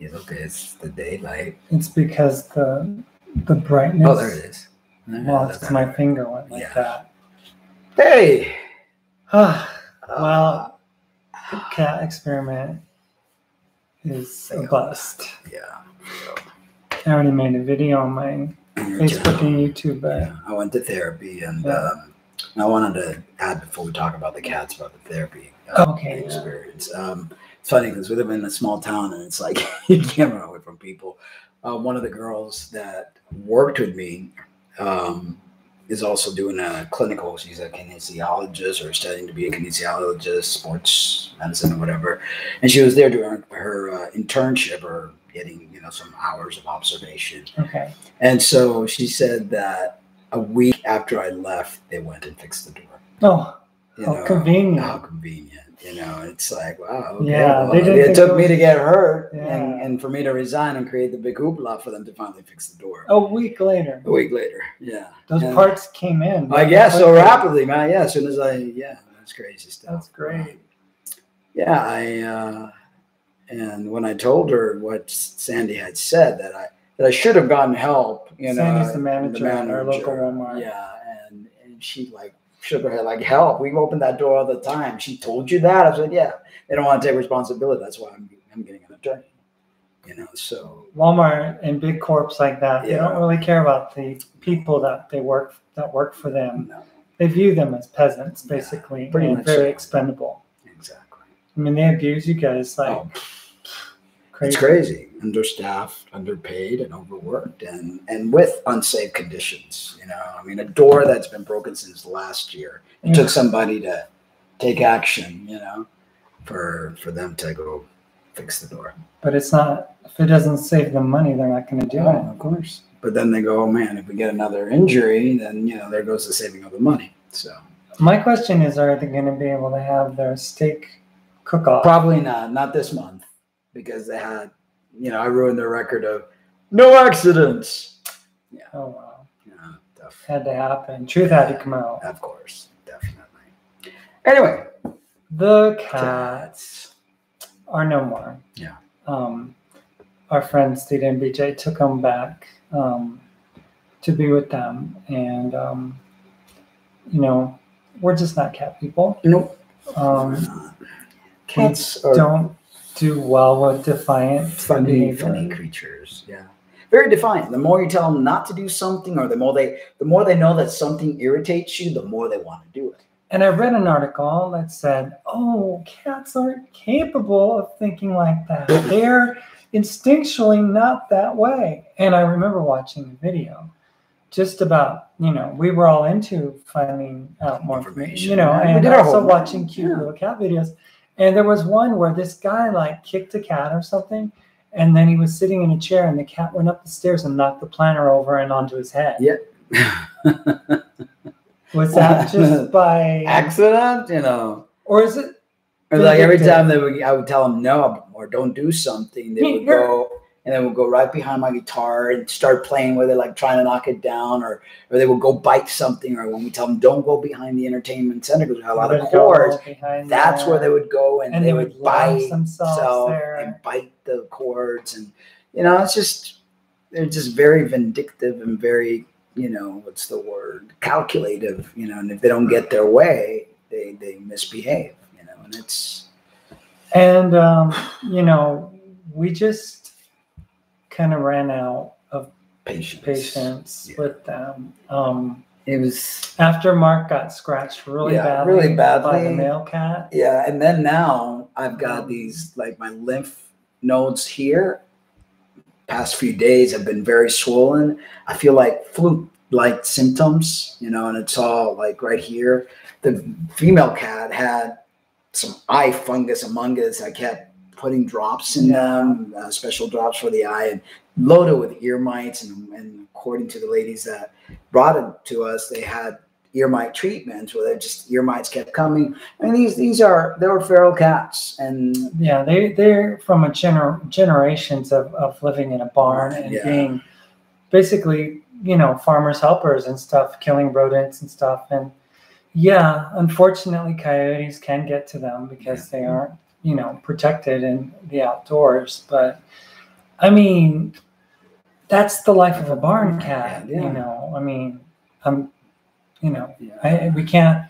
Yes, okay, it's the daylight. It's because the brightness. Oh, there it is. Well, it's because my finger went like that. Hey! Well, the cat experiment is a bust. Yeah. I already made a video on my Facebook and YouTube. Yeah, I went to therapy, and I wanted to add, before we talk about the cats, about the therapy experience. It's funny because we live in a small town, and it's like you can't run away from people. One of the girls that worked with me is also doing a clinical. She's a kinesiologist, or studying to be a kinesiologist, sports medicine, or whatever. And she was there doing her internship, or getting some hours of observation. Okay. And so she said that a week after I left, they went and fixed the door. Oh, how convenient! How convenient. It's like, wow. Okay, yeah, well, it took me to get hurt and for me to resign and create the big hoopla for them to finally fix the door. A week later. Yeah. Those parts came in. I guess so rapidly, man. Yeah, as soon as that's crazy stuff. That's great. And when I told her what Sandy had said, that I should have gotten help, Sandy's the manager at our local Walmart. Yeah, and she shook her head like, help, we open that door all the time. She told you that? I said, yeah. They don't want to take responsibility. That's why I'm getting an attorney. So Walmart and big corps like that, they don't really care about the people that work for them. No. They view them as peasants, basically, and very expendable. Exactly. I mean, they abuse you guys crazy. It's crazy. Understaffed, underpaid, and overworked, and with unsafe conditions. A door that's been broken since last year. It took somebody to take action, for them to go fix the door. But it's not, if it doesn't save them money, they're not going to do it. Of course. But then they go, oh man, if we get another injury, then there goes the saving of the money. So my question is, are they going to be able to have their steak cook-off? Probably not this month, because they had, I ruined their record of no accidents. Yeah. Oh wow. Yeah, tough. Had to happen. Truth had to come out. Of course, definitely. Anyway, the cats are no more. Yeah. Our friend Steve and BJ took them back to be with them, and we're just not cat people. Nope. Cats don't do well with defiant, funny creatures. Yeah, very defiant. The more you tell them not to do something, or the more they know that something irritates you, the more they want to do it. And I read an article that said, "Oh, cats aren't capable of thinking like that. They're instinctually not that way." And I remember watching a video just about, we were all into finding out more information, and also watching cute little cat videos. And there was one where this guy kicked a cat or something, and then he was sitting in a chair, and the cat went up the stairs and knocked the planter over and onto his head. Yeah. Was that just by accident, or is it? Or every time I would tell them no or don't do something, they would go. And then we'll go right behind my guitar and start playing with it, trying to knock it down, or they will go bite something. Or when we tell them don't go behind the entertainment center because we have a lot of cords, that's where they would go, and they would bite themselves and bite the cords, and it's just, they're just very vindictive and very, what's the word, calculative, and if they don't get their way, they misbehave, and it's, and we just kind of ran out of patience with them. It was after Mark got scratched really badly by the male cat. Yeah, and then now I've got these, my lymph nodes here. Past few days have been very swollen. I feel like flu-like symptoms, and it's all right here. The female cat had some eye fungus among us. I kept putting drops in them, special drops for the eye, and loaded with ear mites. And according to the ladies that brought it to us, they had ear mite treatments where ear mites kept coming. I mean, they were feral cats, and they're from a generations of living in a barn and being basically farmers' helpers and stuff, killing rodents and stuff. And unfortunately, coyotes can get to them because they aren't protected in the outdoors. But I mean, that's the life of a barn cat, Yeah. you know. I mean, you know, Yeah. we can't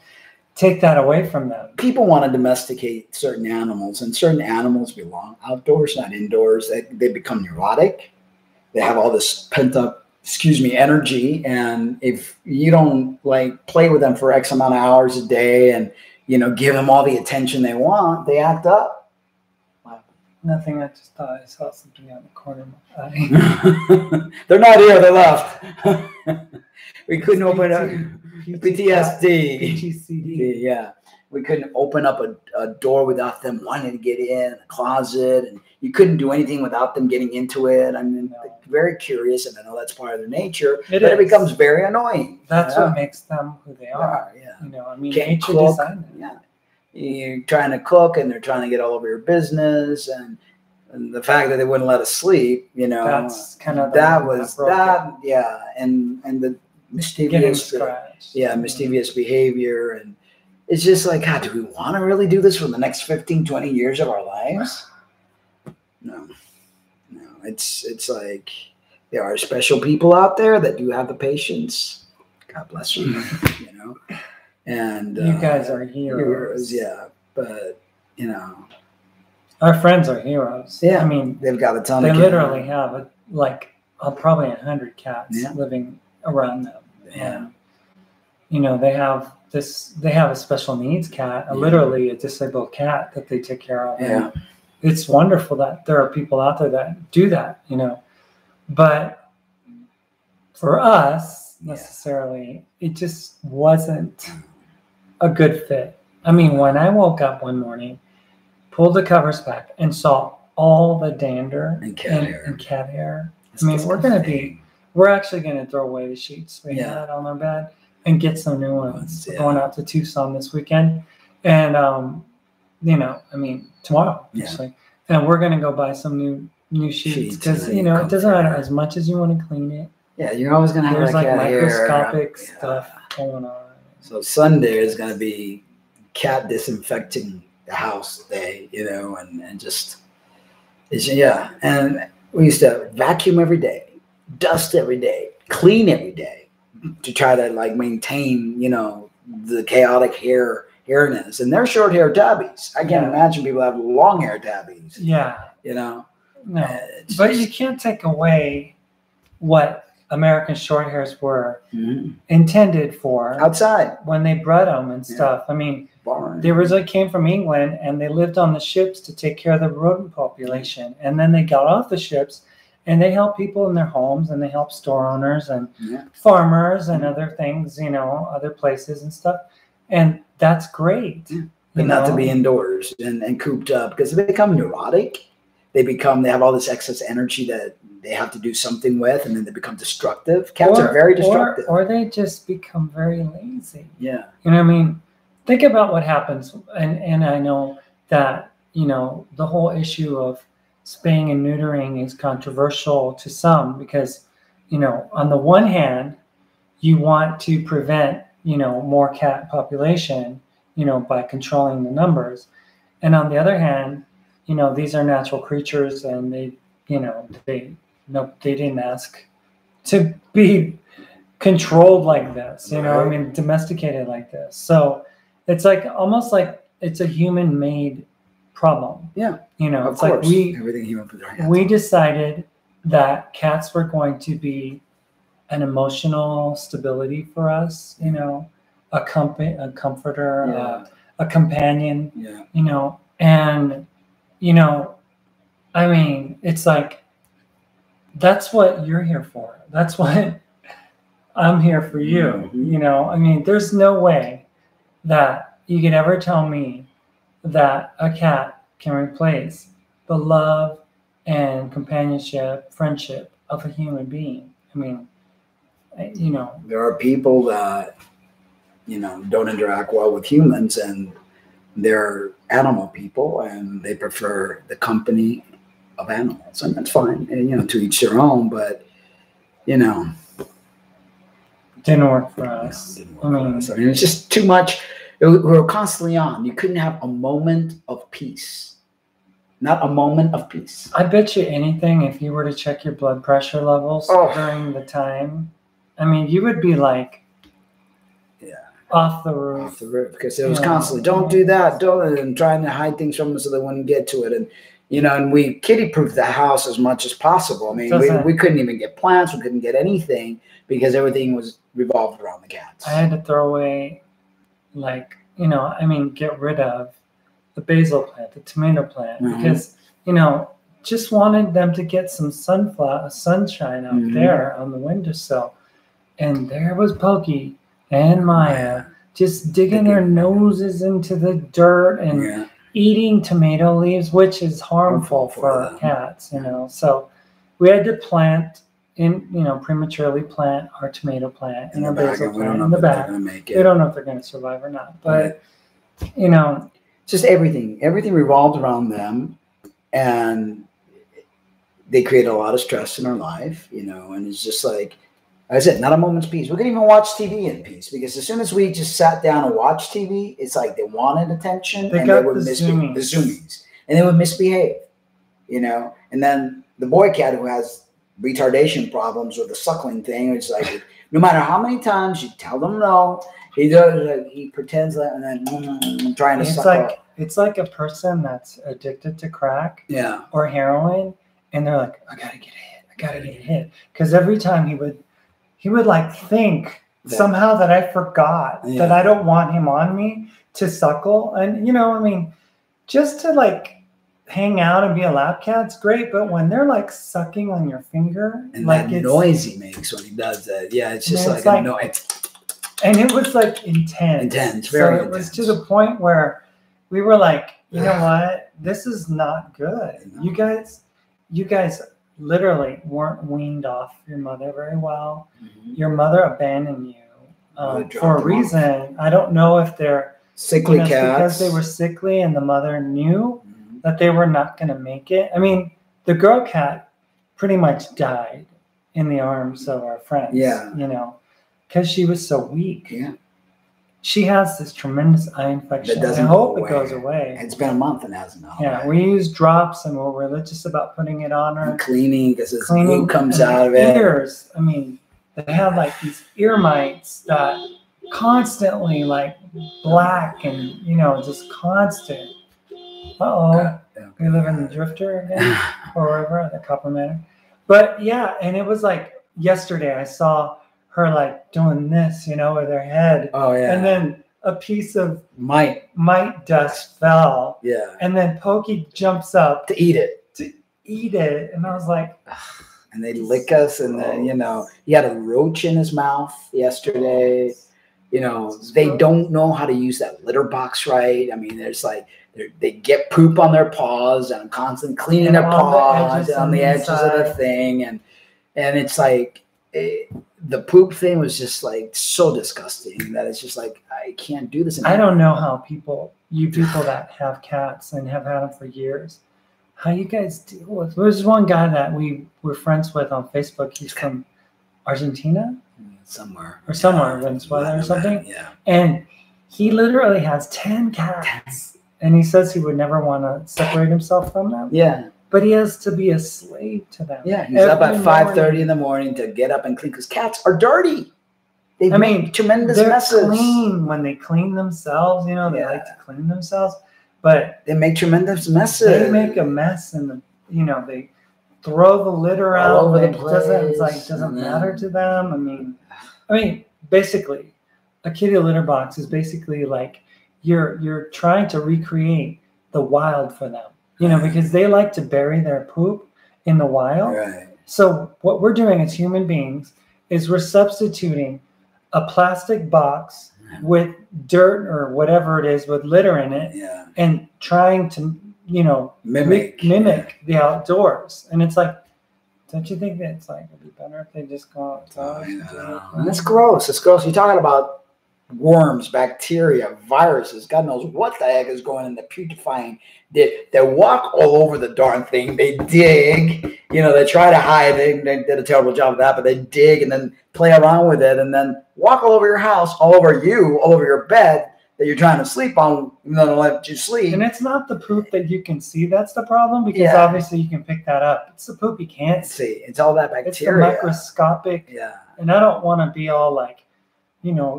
take that away from them. People want to domesticate certain animals, and certain animals belong outdoors, not indoors. They become neurotic. They have all this pent up, energy, and if you don't like play with them for X amount of hours a day, and give them all the attention they want, they act up. Nothing. I just thought I saw something out in the corner of my eye. They're not here. They left. We couldn't open up PTSD. PTCD. Yeah. We couldn't open up a door without them wanting to get in, a closet, and you couldn't do anything without them getting into it. I mean, they're very curious, and I know that's part of their nature, but it becomes very annoying. That's what makes them who they are. Yeah. You know, I mean, Can't nature cook. designed them. Yeah. You're trying to cook, and they're trying to get all over your business, and the fact that they wouldn't let us sleep, that's kind of yeah, and the mischievous, mischievous behavior, and it's just like, God, do we want to really do this for the next 15, 20 years of our lives? No. It's like there are special people out there that do have the patience. God bless you, And you guys are heroes. Yeah, but our friends are heroes. Yeah, I mean, they've got a ton. They literally have probably 100 cats living around them, and they have a special needs cat, literally a disabled cat that they take care of. Yeah, it's wonderful that there are people out there that do that. But for us, necessarily, it just wasn't a good fit. I mean, when I woke up one morning, pulled the covers back, and saw all the dander and cat hair. I mean, we're actually going to throw away the sheets we had on our bed and get some new ones. We're going out to Tucson this weekend, and I mean, tomorrow actually, and we're going to go buy some new sheets because it doesn't matter as much as you want to clean it. Yeah, you're always going to have microscopic stuff going on. So Sunday is going to be cat disinfecting the house day, and just and we used to vacuum every day, dust every day, clean every day to try to maintain the chaotic hairness, and they're short hair tabbies. I can't imagine people have long hair tabbies. No, but you can't take away what American short hairs were intended for outside when they bred them and stuff. I mean, they originally came from England, and they lived on the ships to take care of the rodent population. And then they got off the ships, and they helped people in their homes, and they helped store owners and farmers and other things, other places and stuff. And that's great. But not to be indoors and cooped up, because they become neurotic. They have all this excess energy that they have to do something with, and then they become destructive. Cats are very destructive. Or they just become very lazy. Yeah. You know what I mean? Think about what happens. And I know that, the whole issue of spaying and neutering is controversial to some because, on the one hand, you want to prevent, more cat population, by controlling the numbers. And on the other hand, these are natural creatures, and they didn't ask to be controlled like this, I mean, domesticated like this. So it's almost like it's a human-made problem. Yeah. It's like everything human put their hands we decided that cats were going to be an emotional stability for us, a comforter, a companion, and I mean, it's like, that's what you're here for. That's what I'm here for you. I mean, there's no way that you could ever tell me that a cat can replace the love and companionship, friendship of a human being. I mean, there are people that, don't interact well with humans, and they're animal people, and they prefer the company of animals, and that's fine. And, to each their own, but didn't work for us. I mean, it's just too much. We were constantly on. You couldn't have a moment of peace. Not a moment of peace. I bet you anything, if you were to check your blood pressure levels during the time, I mean, you would be like, off the roof. Because it was constantly, don't do that, don't, and trying to hide things from them so they wouldn't get to it. And, and we kitty-proofed the house as much as possible. I mean, we couldn't even get plants. We couldn't get anything because everything was revolved around the cats. I had to throw away, get rid of the basil plant, the tomato plant, because, just wanted them to get some sunshine out there on the windowsill. And there was Pokey and Maya just digging their noses into the dirt and eating tomato leaves, which is harmful for cats, So we had to prematurely plant our tomato plant and our basil plant in the back. We don't know if they're going to survive or not, but just everything revolved around them, and they create a lot of stress in our life, and it's just like I said, not a moment's peace. We couldn't even watch TV in peace because as soon as we just sat down and watched TV, it's like they wanted attention and they would misbehave. The zoomies. And they would misbehave, And then the boy cat who has retardation problems with the suckling thing, it's like no matter how many times you tell them no, he pretends that and then trying to suck up. It's like a person that's addicted to crack or heroin, and they're like, I gotta get hit. Because every time he would think somehow that I forgot that I don't want him on me to suckle. And, just to hang out and be a lap cat's great. But when they're sucking on your finger. And that noise he makes when he does that. Yeah, it's just like a noise. And it was intense. Very intense. It was to the point where we were like, you know what? This is not good. You guys literally weren't weaned off your mother very well. Your mother abandoned you for a reason. I don't know if they're sickly cats because they were sickly and the mother knew that they were not going to make it. I mean, the girl cat pretty much died in the arms of our friends. Because she was so weak. She has this tremendous eye infection. I hope it goes away. It's been a month and hasn't gone away. We use drops and we're religious about putting it on her. And cleaning because the glue comes out of it. Ears. I mean, they have these ear mites that constantly black and just constant. We live in the Drifter again or wherever, the Copper Manor. But and it was yesterday I saw her doing this, with her head. And then a piece of mite dust fell. And then Pokey jumps up to eat it. And I was like, and they lick us, and then he had a roach in his mouth yesterday. They don't know how to use that litter box right. I mean, there's they get poop on their paws, and I'm constantly cleaning their paws on the edges of the thing, and it's the poop thing was just so disgusting that it's just I can't do this anymore. I don't know how you people that have cats and have had them for years, how you guys deal with. There's one guy that we were friends with on Facebook. He's from Argentina, somewhere, Venezuela or something. And he literally has 10 cats, and he says he would never want to separate himself from them. But he has to be a slave to them. He's up at 5:30 in the morning to get up and clean because cats are dirty. They make tremendous messes. They're clean when they clean themselves. They like to clean themselves, but they make tremendous messes. They make a mess, and they throw the litter out. All over the place. It doesn't matter to them. I mean, basically, a kitty litter box is basically you're trying to recreate the wild for them. Because they like to bury their poop in the wild. So what we're doing as human beings is we're substituting a plastic box with dirt or whatever it is with litter in it and trying to, mimic the outdoors. And it's don't you think that it'd be better if they just go outside? That's gross. It's gross. You're talking about worms, bacteria, viruses, God knows what the heck is going in the putrefying. They walk all over the darn thing. They dig, they try to hide. They did a terrible job of that, but they dig and then play around with it and then walk all over your house, all over you, all over your bed. that you're trying to sleep on, and then let you sleep. And it's not the poop that you can see that's the problem, because Yeah. obviously you can pick that up. It's the poop you can't see. It's all that It's the bacteria. microscopic. Yeah. And I don't want to be all like,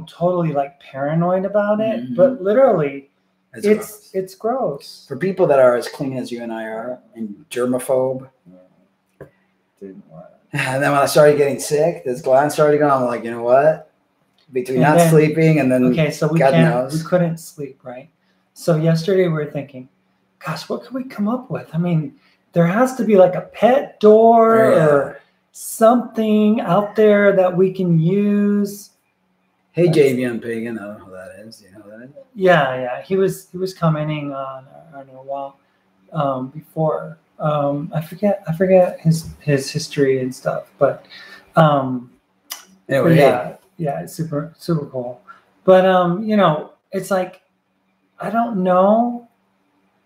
totally like paranoid about it, but literally it's gross. For people that are as clean as you and I are and germaphobe. Dude, what? And then when I started getting sick, this gland started going, I'm like, you know what? Between And not then- sleeping and then Okay, so we couldn't sleep, right? So yesterday we were thinking, gosh, what can we come up with? I mean, there has to be like a pet door or something out there that we can use. Hey, JVM Pagan, I don't know who that is. Do you know who that is? Yeah. He was commenting on a while before. I forget his history and stuff, but Anyway, yeah, it's super cool. But it's like, I don't know.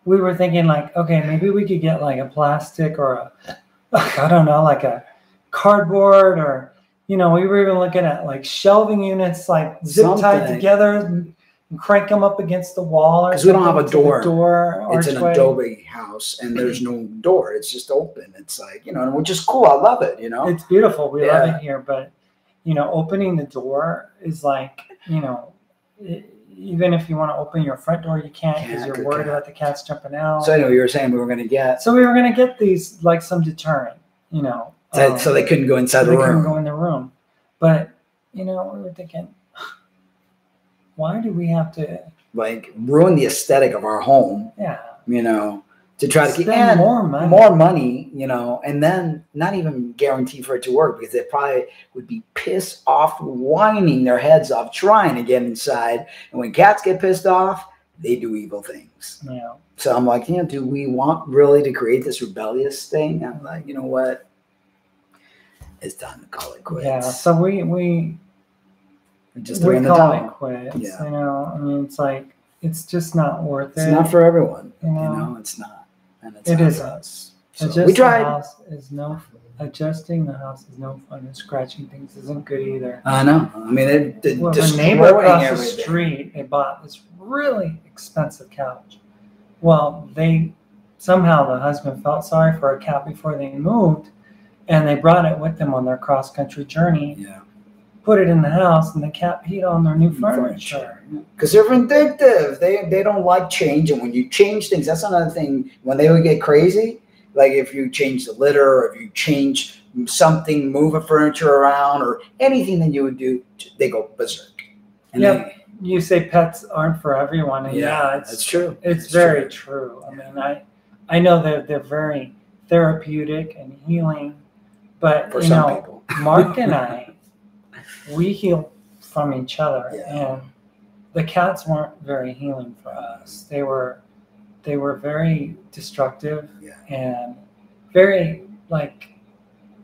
We were thinking like, okay, maybe we could get like a plastic or I don't know, like a cardboard, or we were even looking at like shelving units, like zip tied together and crank them up against the wall. Because we don't have a door. It's archway. an adobe house, and there's no door. It's just open. It's like, which is cool. I love it. It's beautiful. We love it here, but opening the door is like, even if you want to open your front door, you can't because you're worried about the cats jumping out. So anyway, you were saying we were going to get. So we were going to get these, like some deterrent, so they couldn't go inside the room. They couldn't go in the room. But, we were thinking, why do we have to like ruin the aesthetic of our home? Yeah. To try to spend more money, and then not even guarantee for it to work, because they probably would be pissed off, whining their heads off, trying to get inside. And when cats get pissed off, they do evil things. Yeah. So I'm like, do we want really to create this rebellious thing? I'm like, you know what? It's time to call it quits. Yeah. So we just call it quits. Yeah. I mean, it's like, it's just not worth it. It's not for everyone. It's not. And it is us. So Adjusting we tried. Adjusting the house is no fun, and scratching things isn't good either. I know. I mean, a neighbor across the street, they bought this really expensive couch. Well, somehow the husband felt sorry for a cat before they moved, and they brought it with them on their cross-country journey. Yeah. Put it in the house, and the cat peed on their new furniture. Because they're vindictive. They don't like change, and when you change things, that's another thing. When they would get crazy, like if you change the litter, or if you change something, move a furniture around, or anything that you would do, they go berserk. And you say pets aren't for everyone, and that's true. It's very true. I mean, I know that they're very therapeutic and healing, but for some people, Mark and I. We heal from each other, and the cats weren't very healing for us. They were very destructive and very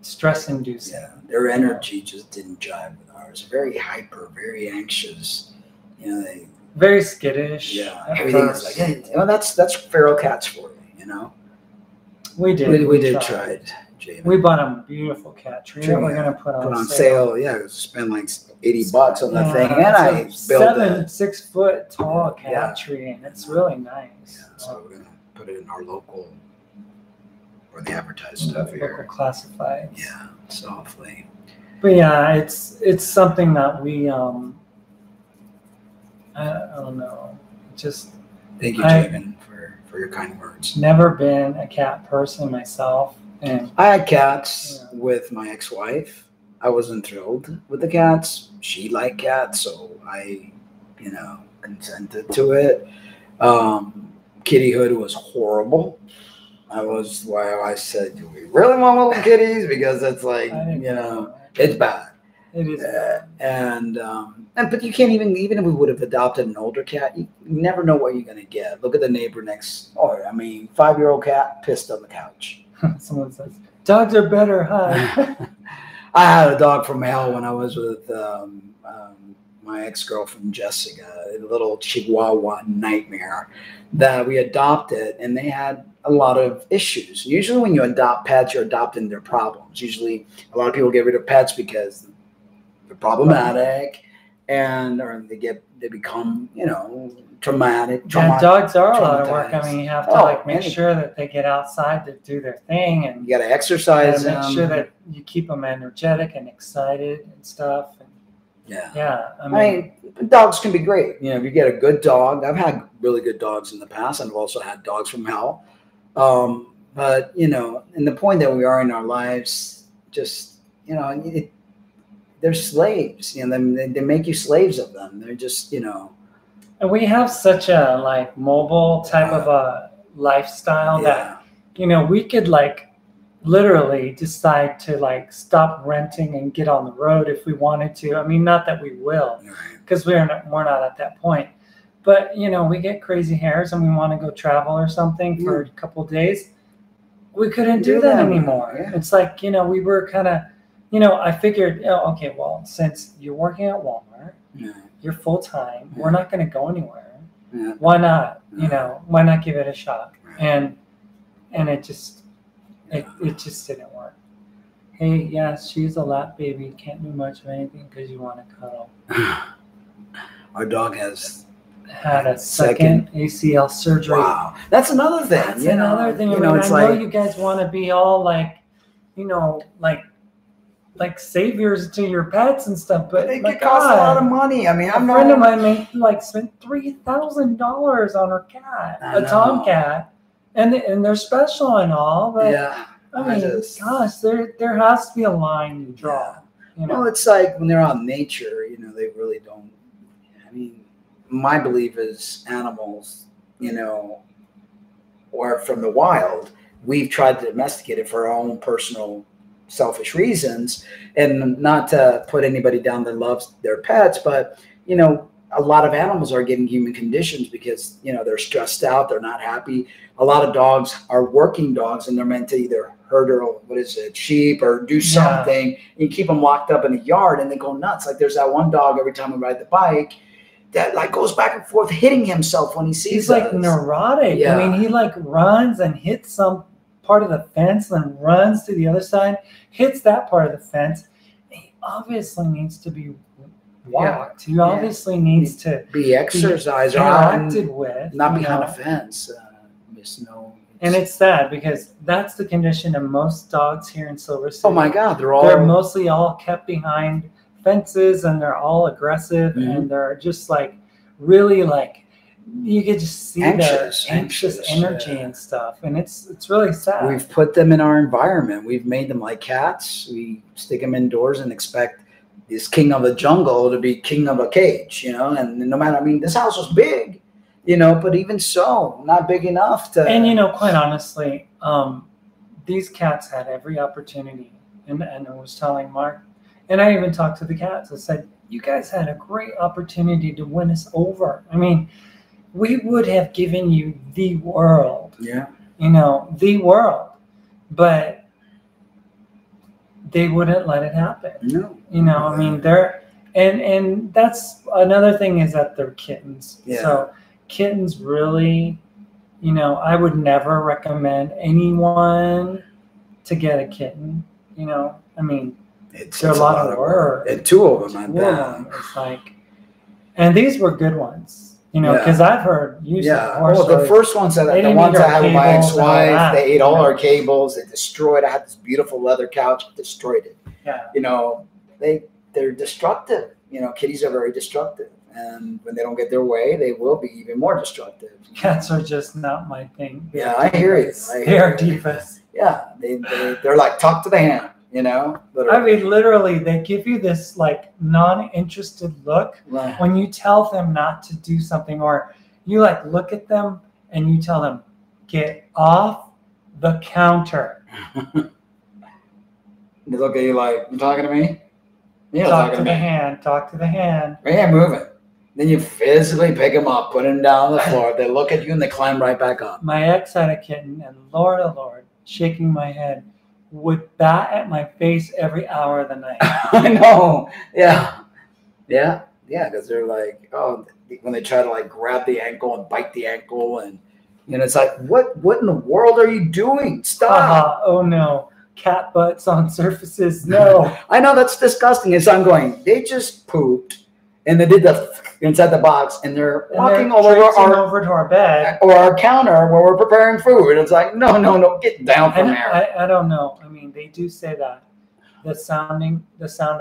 stress-inducing. Yeah, their energy just didn't jive with ours. Very hyper, very anxious. They very skittish. Yeah, everything is like, hey, that's feral cats for you. We did. We did try it. We bought a beautiful cat tree that we're going to put on sale. Yeah, spend like $80 on the thing, and I built a 6 foot tall cat tree, and it's really nice. Yeah, so we're going to put it in our local, where they advertise stuff here. Local classifieds. Yeah, so hopefully. But yeah, it's something that we I don't know, just. Thank you, Javen, for your kind words. Never been a cat person myself. And I had cats with my ex-wife. I wasn't thrilled with the cats. She liked cats, so I, consented to it. Kittyhood was horrible. I said, do we really want little kitties? Because it's like, it's bad. It is. But you can't even if we would have adopted an older cat, you never know what you're going to get. Look at the neighbor next. 5-year-old cat pissed on the couch. Someone says, dogs are better, huh? I had a dog from hell when I was with my ex-girlfriend, Jessica, a little Chihuahua nightmare that we adopted, and they had a lot of issues. Usually when you adopt pets, you're adopting their problems. Usually a lot of people get rid of pets because they're problematic. or they become, traumatic. Yeah, dogs are a lot of work. I mean, you have to like make and sure that they get outside to do their thing, and you got to exercise make them. sure that you keep them energetic and excited and stuff. And yeah. I mean, dogs can be great. If you get a good dog, I've had really good dogs in the past, and I've also had dogs from hell. But and the point that we are in our lives, just they're slaves. They make you slaves of them. They're just and we have such a like mobile type of a lifestyle that we could like literally decide to like stop renting and get on the road if we wanted to. I mean, not that we will, because we're not at that point. But we get crazy hairs and we want to go travel or something for a couple of days. We couldn't do that anymore. Yeah. It's like we were kind of, I figured, okay, well, since you're working at Walmart, you're full time. We're not going to go anywhere. Yeah. Why not? Why not give it a shot? And it just it just didn't work. Hey, yes, she's a lap baby. Can't do much of anything because you want to cuddle. Our dog has had a second ACL surgery. Wow, that's another thing. That's another thing. I mean, I know you guys want to be all like, like saviors to your pets and stuff, but it could cost a lot of money. I mean, a friend of mine spent $3,000 on her cat, a tomcat, and they're special and all, but I mean, gosh, there has to be a line you draw. Well, it's like when they're out in nature, they really don't. I mean, my belief is animals, or from the wild, we've tried to domesticate it for our own personal selfish reasons, and not to put anybody down that loves their pets, but a lot of animals are getting human conditions because they're stressed out, they're not happy. A lot of dogs are working dogs, and they're meant to either herd or sheep or do something. You keep them locked up in a yard and they go nuts. Like there's that one dog, every time we ride the bike, that like goes back and forth hitting himself when he sees He's like neurotic. Yeah. I mean, he like runs and hits some part of the fence, then runs to the other side, hits that part of the fence. He obviously needs to be walked. He obviously needs to be exercised, interacted with, not behind a fence. And it's sad because that's the condition of most dogs here in Silver City. Oh my God, they're mostly all kept behind fences, and they're all aggressive, and they're just like really like you could just see their anxious energy and stuff, and it's really sad. We've put them in our environment. We've made them like cats. We stick them indoors and expect this king of the jungle to be king of a cage, and no matter. I mean, this house was big, but even so, not big enough to. And quite honestly, these cats had every opportunity, and I was telling Mark, and I even talked to the cats. I said, "You guys had a great opportunity to win us over. I mean, we would have given you the world. Yeah, the world, but they wouldn't let it happen. No, I mean, they're and that's another thing is that they're kittens. Yeah. So kittens really, I would never recommend anyone to get a kitten. I mean, it's a lot of work. And two of them, It's like, and these were good ones. Because I've heard you say horse stories. The first ones the ones I had with my ex-wife, they ate all our cables. They destroyed. I had this beautiful leather couch, destroyed it. Yeah. They're destructive. Kitties are very destructive, and when they don't get their way, they will be even more destructive. Cats are just not my thing. Yeah, I hear you. They are divas. Yeah, they're like talk to the hand. Literally. I mean, literally, they give you this like non-interested look when you tell them not to do something, or you like look at them and you tell them, "Get off the counter." They look at you like, "You talking to me?" Yeah, talk to the hand. Talk to the hand. Yeah, move it. Then you physically pick them up, put them down on the floor. They look at you and they climb right back up. My ex had a kitten, and Lord, oh Lord, shaking my head, would bat at my face every hour of the night. I know. Yeah. Because they're like, when they try to like grab the ankle and bite the ankle, and it's like, what in the world are you doing? Stop! Oh no, cat butts on surfaces. No, I know that's disgusting. As I'm going, they just pooped, and they did the inside the box, and they're walking and over over to our bed or our counter where we're preparing food. It's like, no, get down from there. I don't know. I mean, they do say that the sound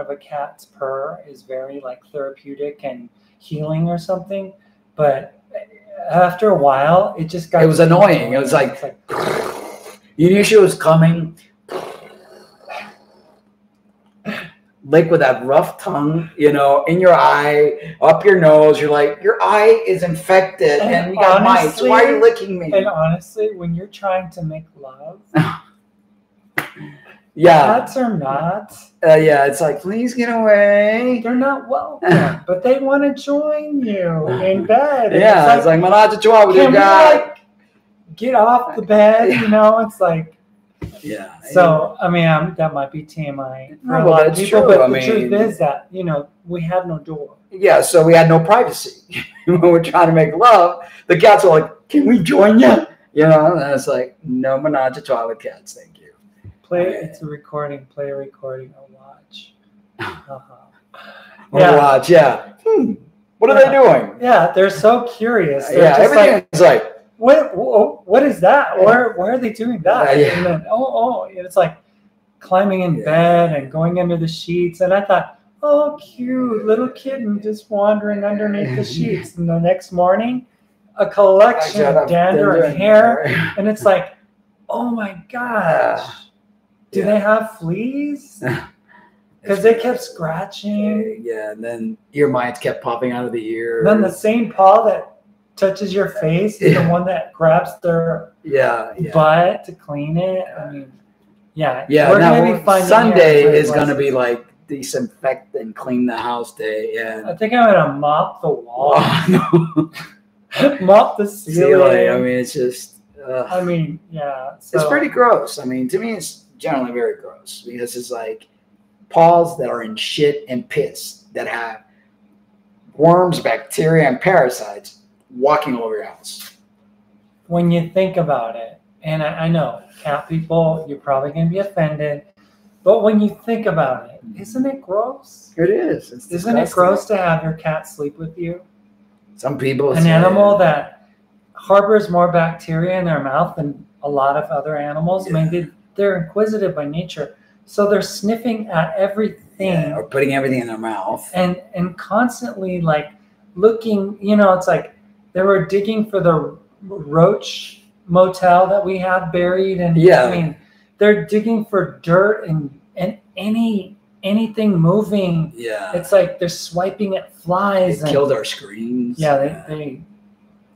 of a cat's purr is very like therapeutic and healing or something, but after a while, it just got. It was annoying. It was like you knew she was coming. Lick with that rough tongue, in your eye, up your nose. You're like, your eye is infected and you got mites. Why are you licking me? And honestly, when you're trying to make love, cats are not. It's like, please get away. They're not welcome, but they want to join you in bed. Yeah, it's like Malacha Chihuahua, can we like get off the bed? It's like. Yeah. So I mean, that might be TMI for a well, lot of that's people, true. but the truth is that we had no door. Yeah, so we had no privacy when we're trying to make love. The cats are like, "Can we join you?" And it's like, "No, Malacha Chihuahua cats, thank you." It's a recording. Play a recording. I'll watch. Watch. Yeah. What are they doing? Yeah, they're so curious. They're just everything is like. What is that? Why are they doing that? And then, and it's like climbing in bed and going under the sheets. And I thought, oh, cute little kitten just wandering underneath the sheets. And the next morning, a collection of dander and hair. And it's like, oh my gosh, do they have fleas? Because they kept scratching. Yeah, and then ear mites kept popping out of the ear. Then the same paw that touches your face is the one that grabs their butt to clean it. I mean, we're gonna be finding Sunday is gonna be like disinfect and clean the house day, and I think I'm gonna mop the wall, mop the ceiling. I mean, it's just. It's pretty gross. I mean, to me, it's generally very gross because it's like paws that are in shit and piss that have worms, bacteria, and parasites walking over your house. When you think about it, and I know cat people, you're probably going to be offended, but when you think about it, isn't it gross? It is. Isn't it gross to have your cat sleep with you? Some people an animal that harbors more bacteria in their mouth than a lot of other animals. I mean, they're inquisitive by nature, so they're sniffing at everything or putting everything in their mouth and constantly like looking. It's like they were digging for the roach motel that we have buried, and I mean, they're digging for dirt and anything moving. It's like they're swiping at flies. They killed our screens. They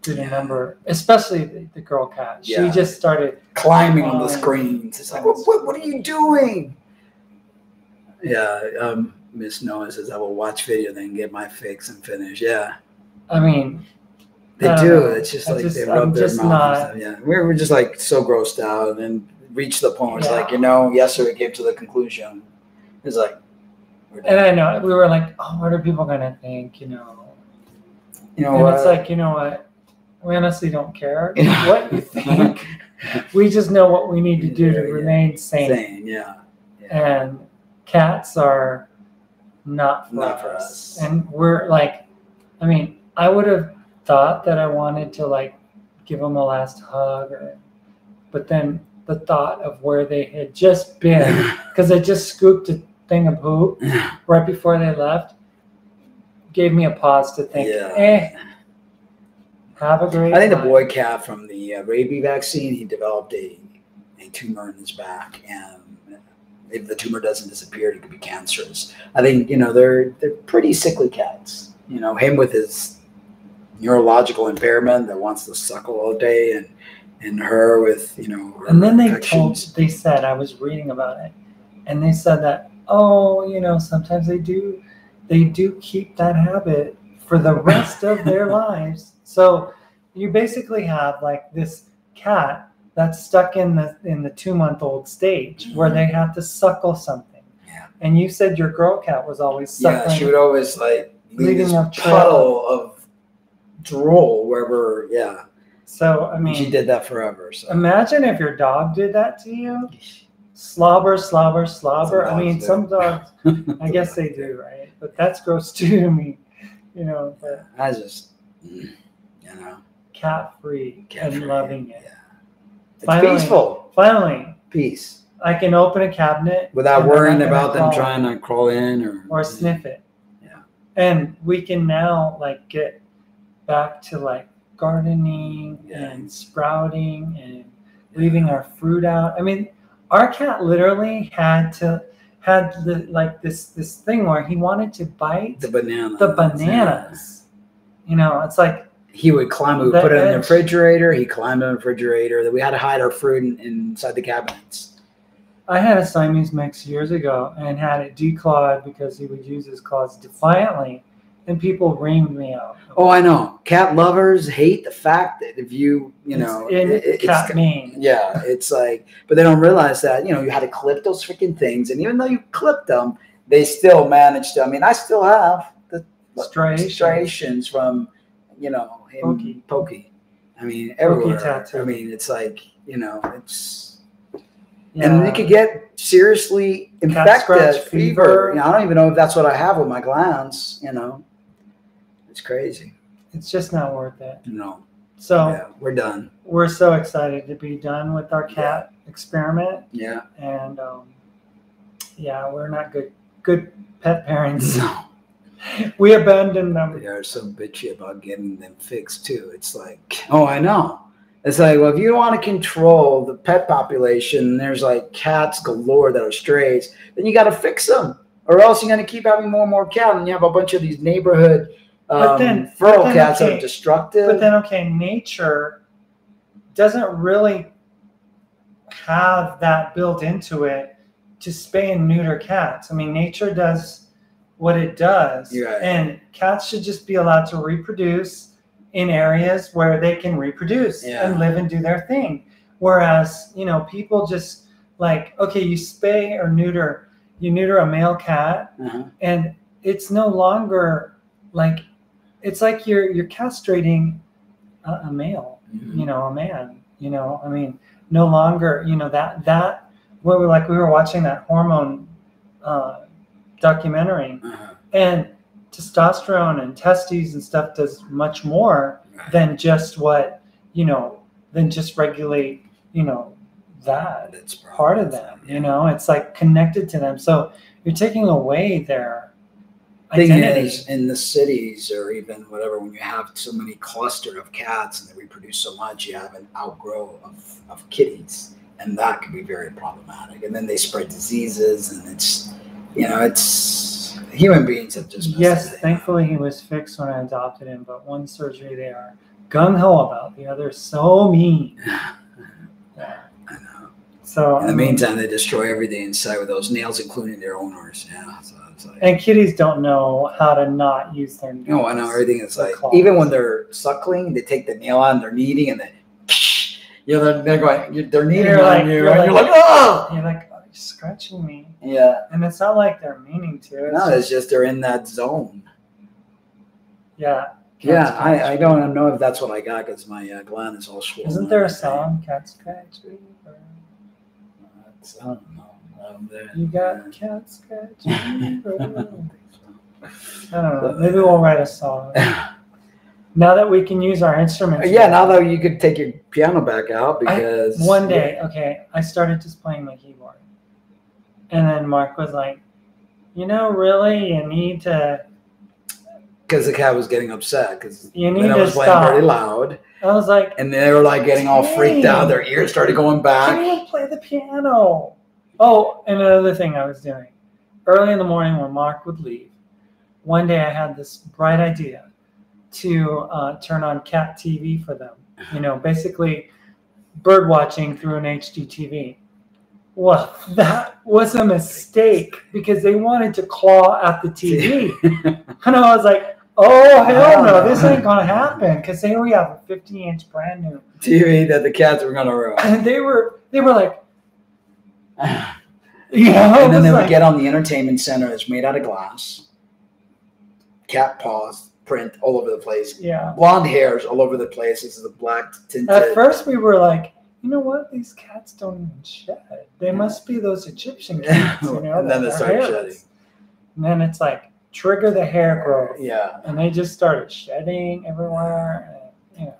did a number, especially the girl cat. She just started climbing on the screens. It's like, what are you doing? Miss Noah says I will watch video, then get my fix and finish. I mean, they do. It's just like they rub their mouth. We were just like so grossed out, and then reached the point. It's like, yesterday we came to the conclusion. It's like, and I know we were like, oh, what are people gonna think? And it's like, what? We honestly don't care what you think. We just know what we need to do to remain sane. And cats are not for us. And we're like, I mean, I would have thought that I wanted to like give them a last hug, but then the thought of where they had just been, because I just scooped a thing of poop right before they left, gave me a pause to think, have a great I think life. The boy cat from the rabies vaccine, he developed a tumor in his back, and if the tumor doesn't disappear, it could be cancerous. I think, they're pretty sickly cats. Him with his neurological impairment that wants to suckle all day, and her with, her and then they said, I was reading about it, and they said that, sometimes they do keep that habit for the rest of their lives. So you basically have like this cat that's stuck in the 2-month-old stage where they have to suckle something. And you said your girl cat was always suckling. Yeah, she would always like leave this puddle of drool wherever. So I mean, she did that forever. So imagine if your dog did that to you. Slobber, slobber, slobber. I mean, some dogs, I guess they do, right? But that's gross too to me. you know, but I just, you know, cat free and loving it. Yeah. It's Finally, peaceful. Finally, Peace. I can open a cabinet without worrying about them trying to crawl in or sniff it. Yeah. And we can now like get back to like gardening and sprouting and leaving our fruit out. I mean, our cat literally had this thing where he wanted to bite the bananas. You know, it's like he would climb. We would put it in the refrigerator. He climbed in the refrigerator. That we had to hide our fruit inside the cabinets. I had a Siamese mix years ago and had it declawed because he would use his claws defiantly, and people reamed me out. Oh, I know. Cat lovers hate the fact that if you know, it's cat mean. Yeah, it's like, but they don't realize that, you know, you had to clip those freaking things, and even though you clipped them, they still managed to. I mean, I still have the striations from, you know, him, Pokey. I mean, everywhere. Tattoo. I mean, it's like, you know, it's. Yeah. And it could get seriously infected, fever. You know, I don't even know if that's what I have with my glands. You know, it's crazy. It's just not worth it. No. So yeah, we're done. We're so excited to be done with our cat experiment. Yeah. And yeah, we're not good pet parents. No. We abandoned them. They are so bitchy about getting them fixed too. It's like, oh, I know. It's like, well, if you want to control the pet population, there's like cats galore that are strays, then you got to fix them, or else you're going to keep having more and more cats, and you have a bunch of these neighborhood feral cats that are destructive. But then, nature doesn't really have that built into it to spay and neuter cats. I mean, nature does what it does, and cats should just be allowed to reproduce in areas where they can reproduce and live and do their thing. Whereas, you know, people just like, okay, you spay or neuter a male cat, and it's no longer like, it's like you're castrating a male, you know, a man, you know, I mean, no longer, you know, that we were watching that hormone documentary, and testosterone and testes and stuff does much more than just regulate, you know, that's part of them, you know, it's like connected to them. So you're taking away their identity. Is, in the cities or even whatever, when you have so many cluster of cats and they reproduce so much, you have an outgrow of kitties, and that can be very problematic. And then they spread diseases, and it's, you know, it's, human beings have just thankfully he was fixed when I adopted him, but one surgery they are gung-ho about, the other so mean. I know. So in the meantime, they destroy everything inside with those nails, including their owners. Yeah. So it's like, and kitties don't know how to not use their nails. No, I know everything is like claws. Even when they're suckling, they take the nail out and they're kneading, and then you know they're going, they're kneading on you, and you're like, oh! You're like, oh, you're scratching me. Yeah. And it's not like they're meaning to. It's just they're in that zone. Yeah. Yeah, I don't know if that's what I got because my gland is all swollen. Isn't there a song, Cat Scratch? I don't know. You got cat scratch. I don't know. Maybe we'll write a song. Now that we can use our instruments. Yeah, now that you could take your piano back out because... One day, I started just playing my keyboard. And then Mark was like, you know, really, you need to... Because the cat was getting upset because I was playing very loud. I was like... And they were like getting all freaked out. Their ears started going back. Can you play the piano? Oh, and another thing I was doing. Early in the morning when Mark would leave, one day I had this bright idea to turn on cat TV for them. You know, basically bird watching through an HD TV. Well, that was a mistake because they wanted to claw at the TV. And I was like, oh, hell no, this ain't going to happen because here we have a 50-inch brand new TV that the cats were going to ruin. And they were like, you know, and then they would get on the entertainment center that's made out of glass, cat paws print all over the place, blonde hairs all over the place. This is a black tinted. At first, we were like, you know what? These cats don't even shed. They must be those Egyptian cats. You know, and then they started shedding. And then it's like trigger the hair growth. Yeah. And they just started shedding everywhere. And,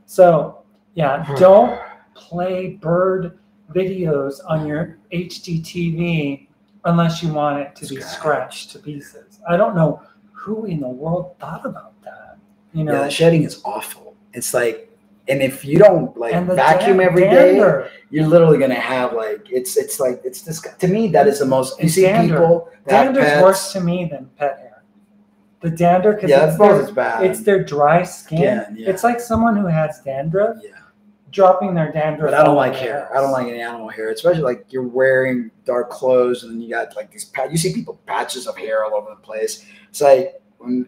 So, yeah, don't play bird videos on your HD TV unless you want it to be scratched to pieces. I don't know who in the world thought about that. Yeah, the shedding is awful. It's like, and if you don't like vacuum every day, you're literally gonna have like it's this. To me, that is the most. You see people. Dander's worse to me than pet hair. The dander, because it's their dry skin. It's like someone who has dandruff. Yeah. Dropping their dandruff. But I don't like hair. I don't like any animal hair, especially like you're wearing dark clothes and then you got like these. You see people patches of hair all over the place. It's like when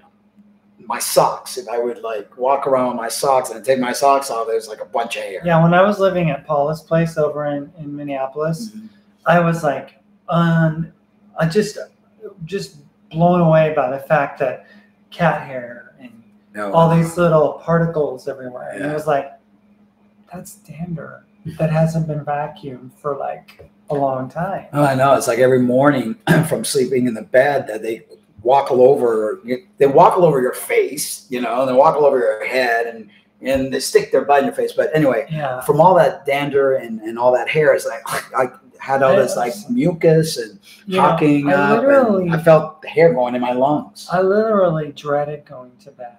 my socks. If I would like walk around with my socks and take my socks off, there's like a bunch of hair. Yeah, when I was living at Paula's place over in Minneapolis, I was like, I just blown away by the fact that cat hair and all these little particles everywhere. And it was like, that's dander that hasn't been vacuumed for like a long time. Oh, I know. It's like every morning from sleeping in the bed that they walk all over your face, and they walk all over your head and they stick their butt in your face. But anyway, from all that dander and all that hair, it's like I had all this like mucus and hocking up, and I felt the hair going in my lungs. I literally dreaded going to bed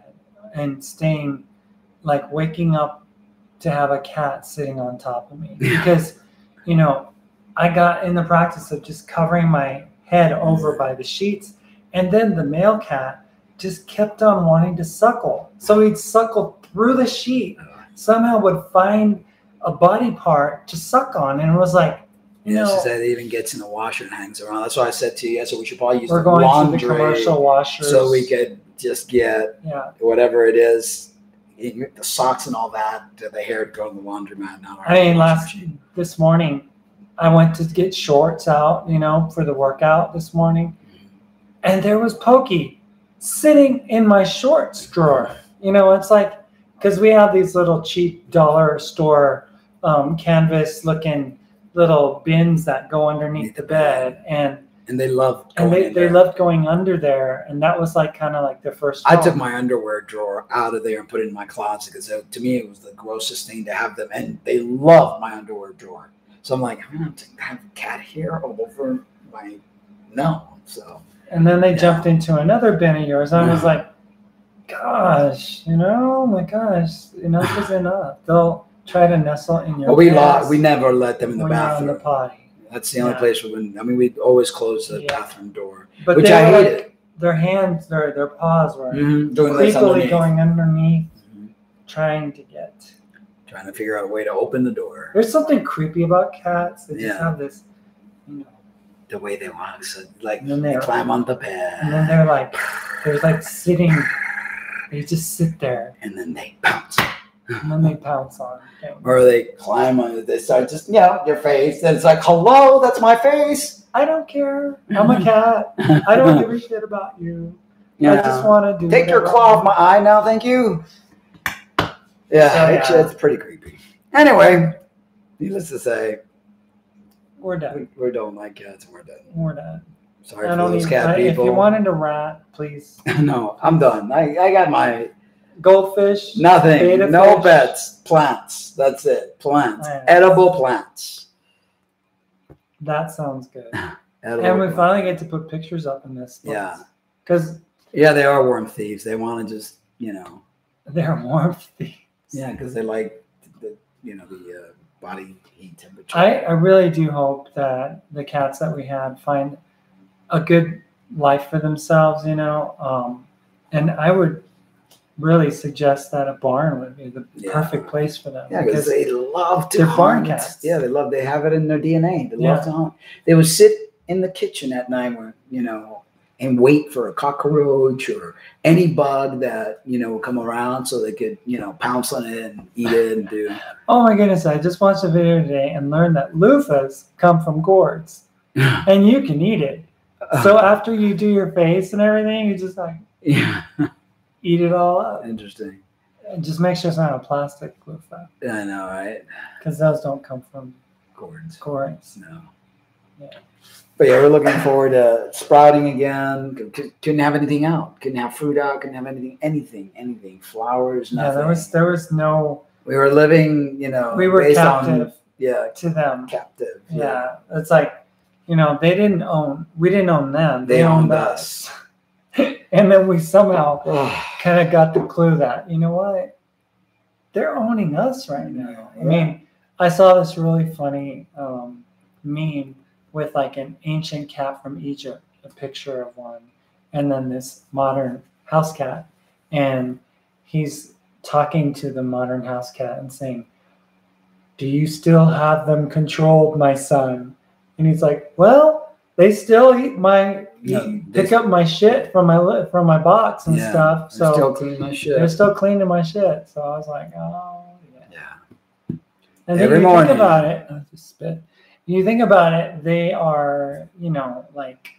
and staying, like waking up to have a cat sitting on top of me because, I got in the practice of just covering my head over by the sheets. And then the male cat just kept on wanting to suckle. So he'd suckle through the sheet, somehow would find a body part to suck on. And it was like, she said it even gets in the washer and hangs around. That's why I said to you, we should probably use the laundry to the commercial washers. So we could just get whatever it is, the socks and all that, the hair to go in the laundromat now. This morning, I went to get shorts out, for the workout this morning. And there was Pokey sitting in my shorts drawer. It's like, because we have these little cheap dollar store canvas looking little bins that go underneath the bed. And they loved they loved going under there. And that was like kind of like their first home. I took my underwear drawer out of there and put it in my closet because to me it was the grossest thing to have them. And they loved my underwear drawer. So I'm like, I'm going to have cat hair all over my so. And then they jumped into another bin of yours. I was like, gosh, oh my gosh, enough is enough. They'll try to nestle in your we never let them in the bathroom. In the potty. That's the only place we'd always close the bathroom door, but which I hated. Like, their hands, their paws were creepily going underneath, trying to figure out a way to open the door. There's something creepy about cats. They just have this, the way they walk, so like they climb on the bed, and then they're like sitting. They just sit there, and then they pounce. on. Or they climb on it. They start just your face, and it's like, hello, that's my face. I don't care. I'm a cat. I don't give a shit about you. I just want to take your claw off my eye now, thank you. It's pretty creepy. Anyway, needless to say. We're done. We don't like cats. We're done. Sorry for those cat people. If you wanted to rat, please. No, I'm done. I got my goldfish. Nothing. No pets. Plants. That's it. Plants. Edible plants. That sounds good. And we finally get to put pictures up in this. Yeah. Because. Yeah, they are worm thieves. They want to just, They're worm thieves. Yeah, because they like the body heat temperature. I really do hope that the cats that we had find a good life for themselves, and I would really suggest that a barn would be the perfect place for them. Yeah, because they love to hunt. They're barn cats. Yeah, they have it in their DNA. They love to hunt. They would sit in the kitchen at night where, and wait for a cockroach or any bug that, would come around so they could, pounce on it and eat it and do. Oh my goodness, I just watched a video today and learned that loofahs come from gourds and you can eat it. So after you do your face and everything, you just like eat it all up. Interesting. And just make sure it's not a plastic loofah. I know, right? Because those don't come from gourds. Gourds. No. Yeah. But yeah, we're looking forward to sprouting again. Couldn't have anything out. Couldn't have fruit out. Couldn't have anything. Flowers, nothing. Yeah, there was no. We were living, We were based captive. on, to them. captive. Yeah, it's like, we didn't own them. They owned us. And then we somehow kind of got the clue that, you know what? They're owning us right now. Yeah. I mean, I saw this really funny meme with like an ancient cat from Egypt, a picture of one, and then this modern house cat. And he's talking to the modern house cat and saying, "Do you still have them controlled, my son?" And he's like, "Well, they still pick up my shit from my box and stuff. So they're still cleaning my shit. They're still cleaning my shit." So I was like, "Oh, yeah." And every then you morning. think about it. I just spit. You think about it. They are, like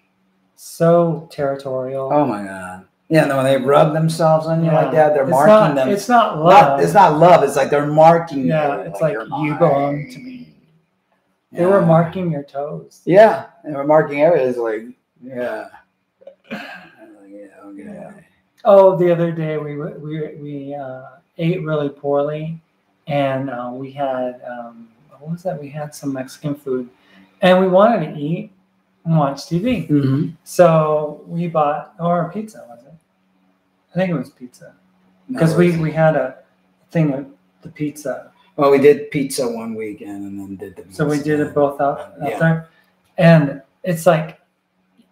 so territorial. Oh my god. Yeah, and when they rub themselves on you like that, they're It's marking them. It's not love. It's not love. It's like they're marking you. Yeah, it's like you belong to me. They Yeah. were marking your toes. Yeah, they were marking areas like, yeah. Okay. Yeah. Oh, the other day we ate really poorly, and we had what was that? We had some Mexican food, and we wanted to eat and watch TV. Mm-hmm. So we bought pizza. Was it? I think it was pizza because we had a thing of the pizza. Well, we did pizza one weekend and then did the pizza. So we did it both out there, and it's like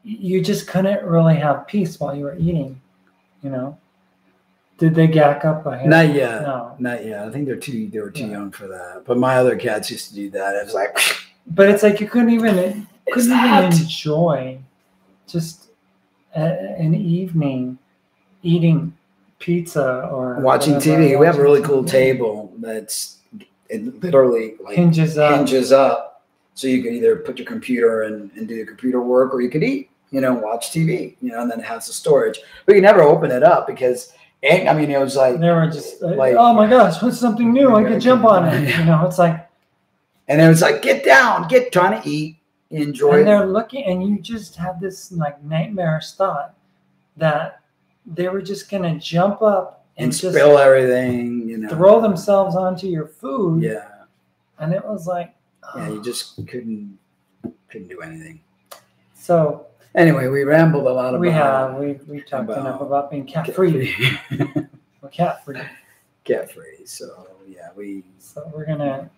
you just couldn't really have peace while you were eating. Did they gack up a hair? Not yet. No, not yet. I think they were too young for that. But my other cats used to do that. It was like, but it's like you couldn't even enjoy just an evening eating pizza or watching TV. We have a really cool table it literally like hinges up, so you can either put your computer and do your computer work, or you could eat, watch TV, and then it has the storage. But you never open it up because, it was like they were just like, oh my gosh, what's something new? I could jump on it. It's like, and then it's like, get down, trying to eat, enjoy. And they're looking, and you just have this like nightmarish thought that they were just gonna jump up and just spill everything, throw themselves onto your food. Yeah. And it was like, yeah, you just couldn't do anything. So anyway, we rambled a lot about. We talked enough about being cat free. We're cat free. Cat free. So yeah, So we're gonna.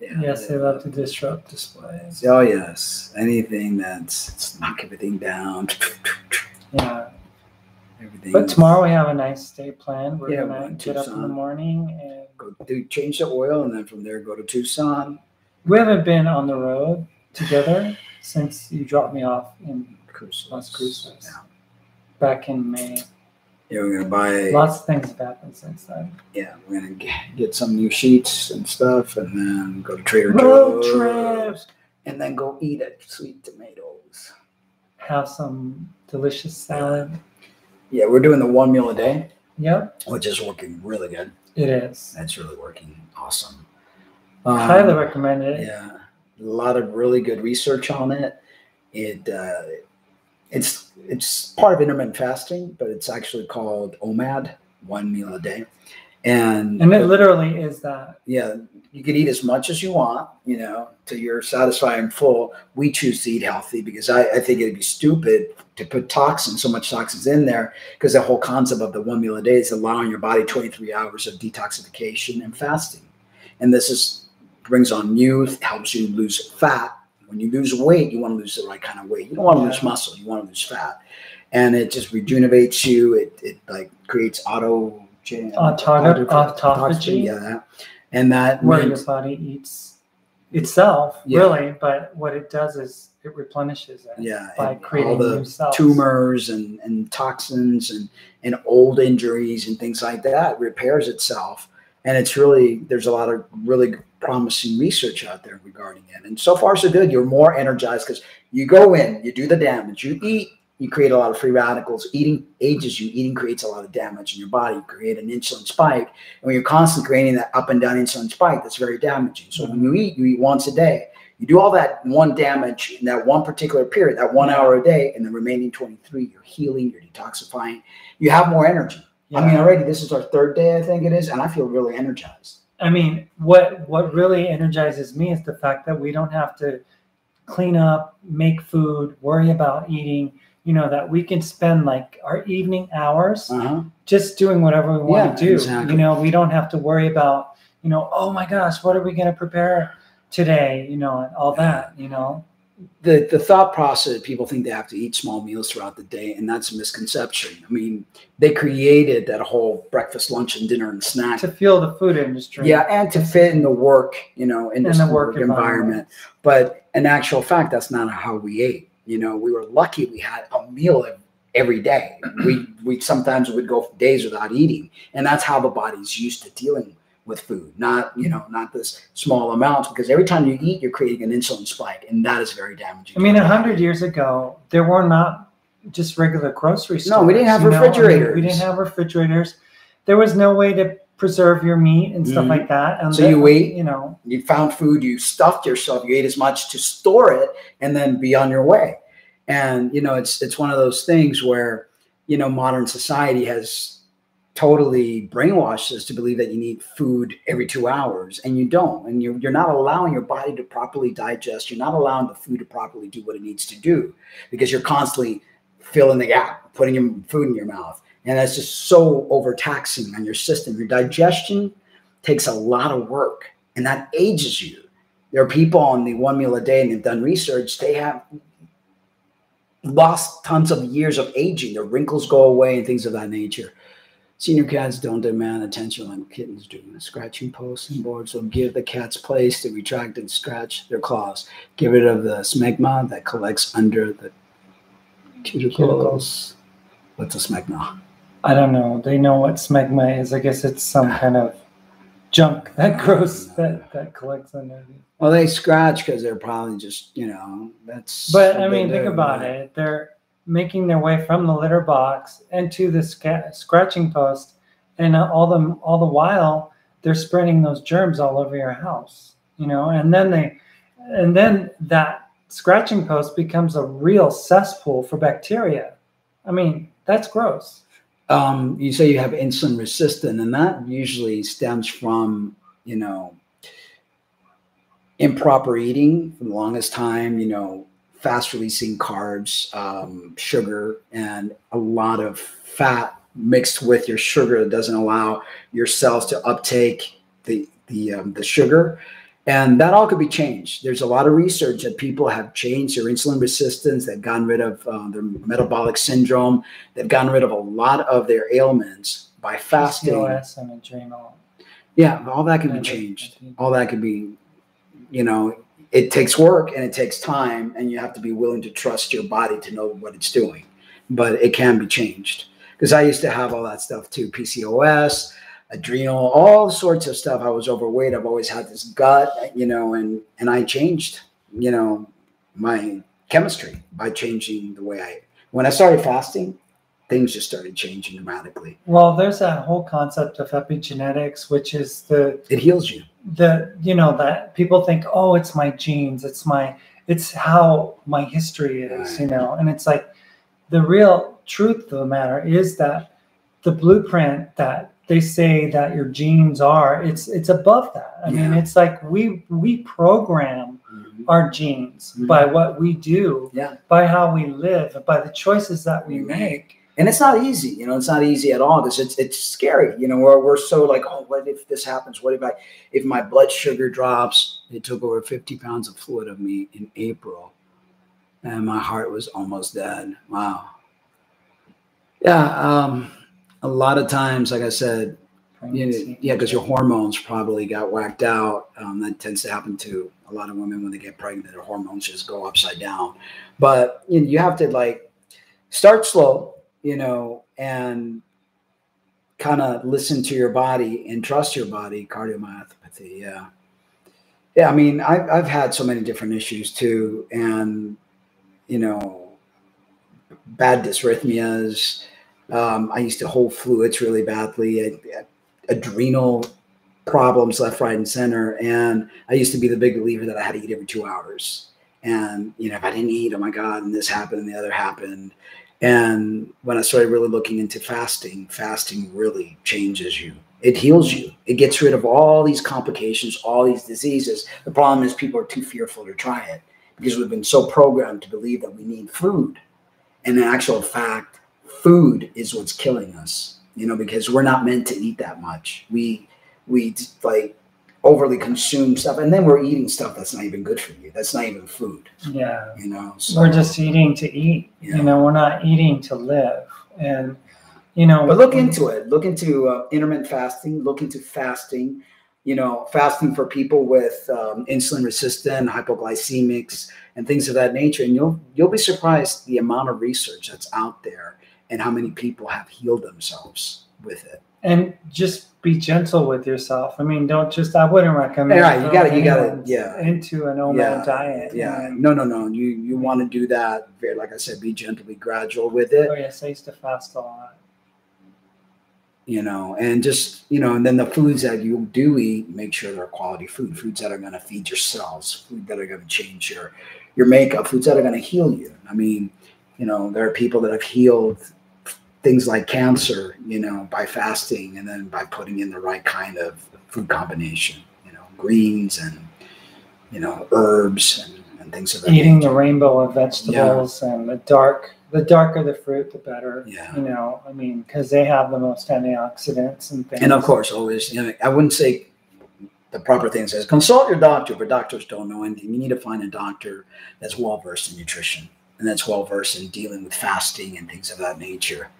Yes, they love to disrupt displays. Oh yes, anything that's knock everything down. Yeah. Everything. But tomorrow we have a nice day planned. We're gonna get Tucson. up in the morning and change the oil, and then from there go to Tucson. We haven't been on the road together since you dropped me off in Las Cruces back in May. Yeah, we're gonna buy. Lots of things have happened since then. Yeah, we're gonna get some new sheets and stuff, and then go to Trader Road Joe's. trips. And then go eat at Sweet Tomatoes. Have some delicious salad. Yeah, we're doing the 1 meal a day. Yep. Which is working really good. It is. That's really working awesome. Highly recommend it. Yeah, a lot of really good research on it. It's part of intermittent fasting, but it's actually called OMAD, 1 meal a day. And it literally is that. Yeah, you can eat as much as you want, till you're satisfied and full. We choose to eat healthy because I think it'd be stupid to put so much toxins in there, because the whole concept of the 1 meal a day is allowing your body 23 hours of detoxification and fasting. And this brings on youth, helps you lose fat. When you lose weight, you want to lose the right kind of weight. You don't want to lose muscle, you want to lose fat. And it just rejuvenates you. It like creates autophagy. Yeah, and that where your body eats itself, really. But what it does is it replenishes it by creating all the new cells. Tumors and toxins and old injuries and things like that. It repairs itself, and there's a lot of really promising research out there regarding it. And so far so good. You're more energized because you go in, you do the damage, you eat. You create a lot of free radicals. Eating ages you. Eating creates a lot of damage in your body. You create an insulin spike. And when you're constantly creating that up and down insulin spike, that's very damaging. So when you eat once a day. You do all that one damage in that one particular period, that 1 hour a day, and the remaining 23, you're healing, you're detoxifying, you have more energy. Yeah. I mean, already this is our 3rd day, I think it is, and I feel really energized. I mean, what really energizes me is the fact that we don't have to clean up, make food, worry about eating, you know, that we can spend like our evening hours just doing whatever we want to do. Exactly. You know, we don't have to worry about, you know, oh my gosh, what are we going to prepare today? You know, and all that, you know. The thought process, people think they have to eat small meals throughout the day, and that's a misconception. I mean, they created that whole breakfast, lunch, and dinner and snack to fuel the food industry. Yeah, and to fit in the work, you know, in the work environment. But in actual fact, that's not how we ate. You know, we were lucky we had a meal every day. We sometimes would go days without eating, and that's how the body's used to dealing with food, not this small amounts, because every time you eat, you're creating an insulin spike, and that is very damaging. I mean, 100 years ago, there were not just regular grocery stores. No, we didn't have refrigerators. We didn't have refrigerators. There was no way to preserve your meat and stuff like that. And so you ate, you know, you found food, you stuffed yourself, you ate as much to store it, and then be on your way. And, you know, it's one of those things where, you know, modern society has totally brainwashed us to believe that you need food every 2 hours, and you don't. And you're not allowing your body to properly digest. You're not allowing the food to properly do what it needs to do, because you're constantly filling the gap, putting your food in your mouth. And that's just so overtaxing on your system. Your digestion takes a lot of work, and that ages you. There are people on the 1 meal a day, and they've done research. They have lost tons of years of aging. Their wrinkles go away and things of that nature. Senior cats don't demand attention like kittens do. Scratching posts and boards will give the cats place to retract and scratch their claws. Get rid of the smegma that collects under the cuticles. What's a smegma? I don't know. They know what smegma is. I guess it's some kind of junk that grows that collects under. Well, they scratch because they're probably just, you know, that's. But I mean, think about it. They're making their way from the litter box into the scratching post, and all the while they're spreading those germs all over your house, you know. And then that scratching post becomes a real cesspool for bacteria. I mean, that's gross. You say you have insulin resistant, and that usually stems from, you know, improper eating for the longest time, you know, fast releasing carbs, sugar, and a lot of fat mixed with your sugar that doesn't allow your cells to uptake the sugar. And that all could be changed. There's a lot of research that people have changed their insulin resistance. They've gotten rid of their metabolic syndrome. They've gotten rid of a lot of their ailments by fasting. PCOS and adrenal. Yeah, all that can be changed. All that can be, you know, it takes work and it takes time, and you have to be willing to trust your body to know what it's doing. But it can be changed. Because I used to have all that stuff too, PCOS, adrenal, all sorts of stuff. I was overweight. I've always had this gut, you know, and I changed, you know, my chemistry by changing the way I, when I started fasting, things just started changing dramatically. Well, there's that whole concept of epigenetics, which is it heals you. You know, that people think, oh, it's my genes. It's how my history is, right. You know, and it's like the real truth of the matter is that the blueprint that they say that your genes are, it's above that. I mean, it's like we program our genes by what we do, by how we live, by the choices that we make. And it's not easy, you know, it's not easy at all, because it's scary. You know, we're so like, oh, what if this happens? What if my blood sugar drops? They took over 50 pounds of fluid of me in April, and my heart was almost dead. Wow. Yeah. A lot of times, like I said, because your hormones probably got whacked out. That tends to happen to a lot of women when they get pregnant. Their hormones just go upside down. But you know, you have to like start slow, you know, and kind of listen to your body and trust your body. Cardiomyopathy, yeah. I mean, I've had so many different issues too, and you know, bad dysrhythmias. I used to hold fluids really badly. Adrenal problems left, right, and center. And I used to be the big believer that I had to eat every 2 hours. And, you know, if I didn't eat, oh my God, and this happened and the other happened. And when I started really looking into fasting, fasting really changes you. It heals you. It gets rid of all these complications, all these diseases. The problem is people are too fearful to try it because we've been so programmed to believe that we need food. And in actual fact, food is what's killing us, you know, because we're not meant to eat that much. We like overly consume stuff, and then we're eating stuff that's not even good for you. That's not even food. Yeah. You know, so, we're just eating to eat. Yeah. You know, we're not eating to live. And, you know, but look into it. Look into intermittent fasting. Look into fasting. You know, fasting for people with insulin resistant, hypoglycemics, and things of that nature. And you'll be surprised the amount of research that's out there and how many people have healed themselves with it. And just be gentle with yourself. I mean, don't just, I wouldn't recommend you gotta, yeah, into an OMAD diet. Yeah. No. You want to do that. Very, like I said, be gentle, be gradual with it. Oh yes, I used to fast a lot. You know, and just, you know, and then the foods that you do eat, make sure they're quality foods that are going to feed your cells, food that are going to change your makeup, foods that are going to heal you. I mean, you know, there are people that have healed things like cancer, you know, by fasting and then by putting in the right kind of food combination, you know, greens and, you know, herbs and things of that Eating nature. the rainbow of vegetables and the darker the fruit, the better. Yeah. You know, I mean, because they have the most antioxidants and things. And of course, always, you know, I wouldn't say the proper thing is consult your doctor, but doctors don't know anything. You need to find a doctor that's well versed in nutrition and that's well versed in dealing with fasting and things of that nature.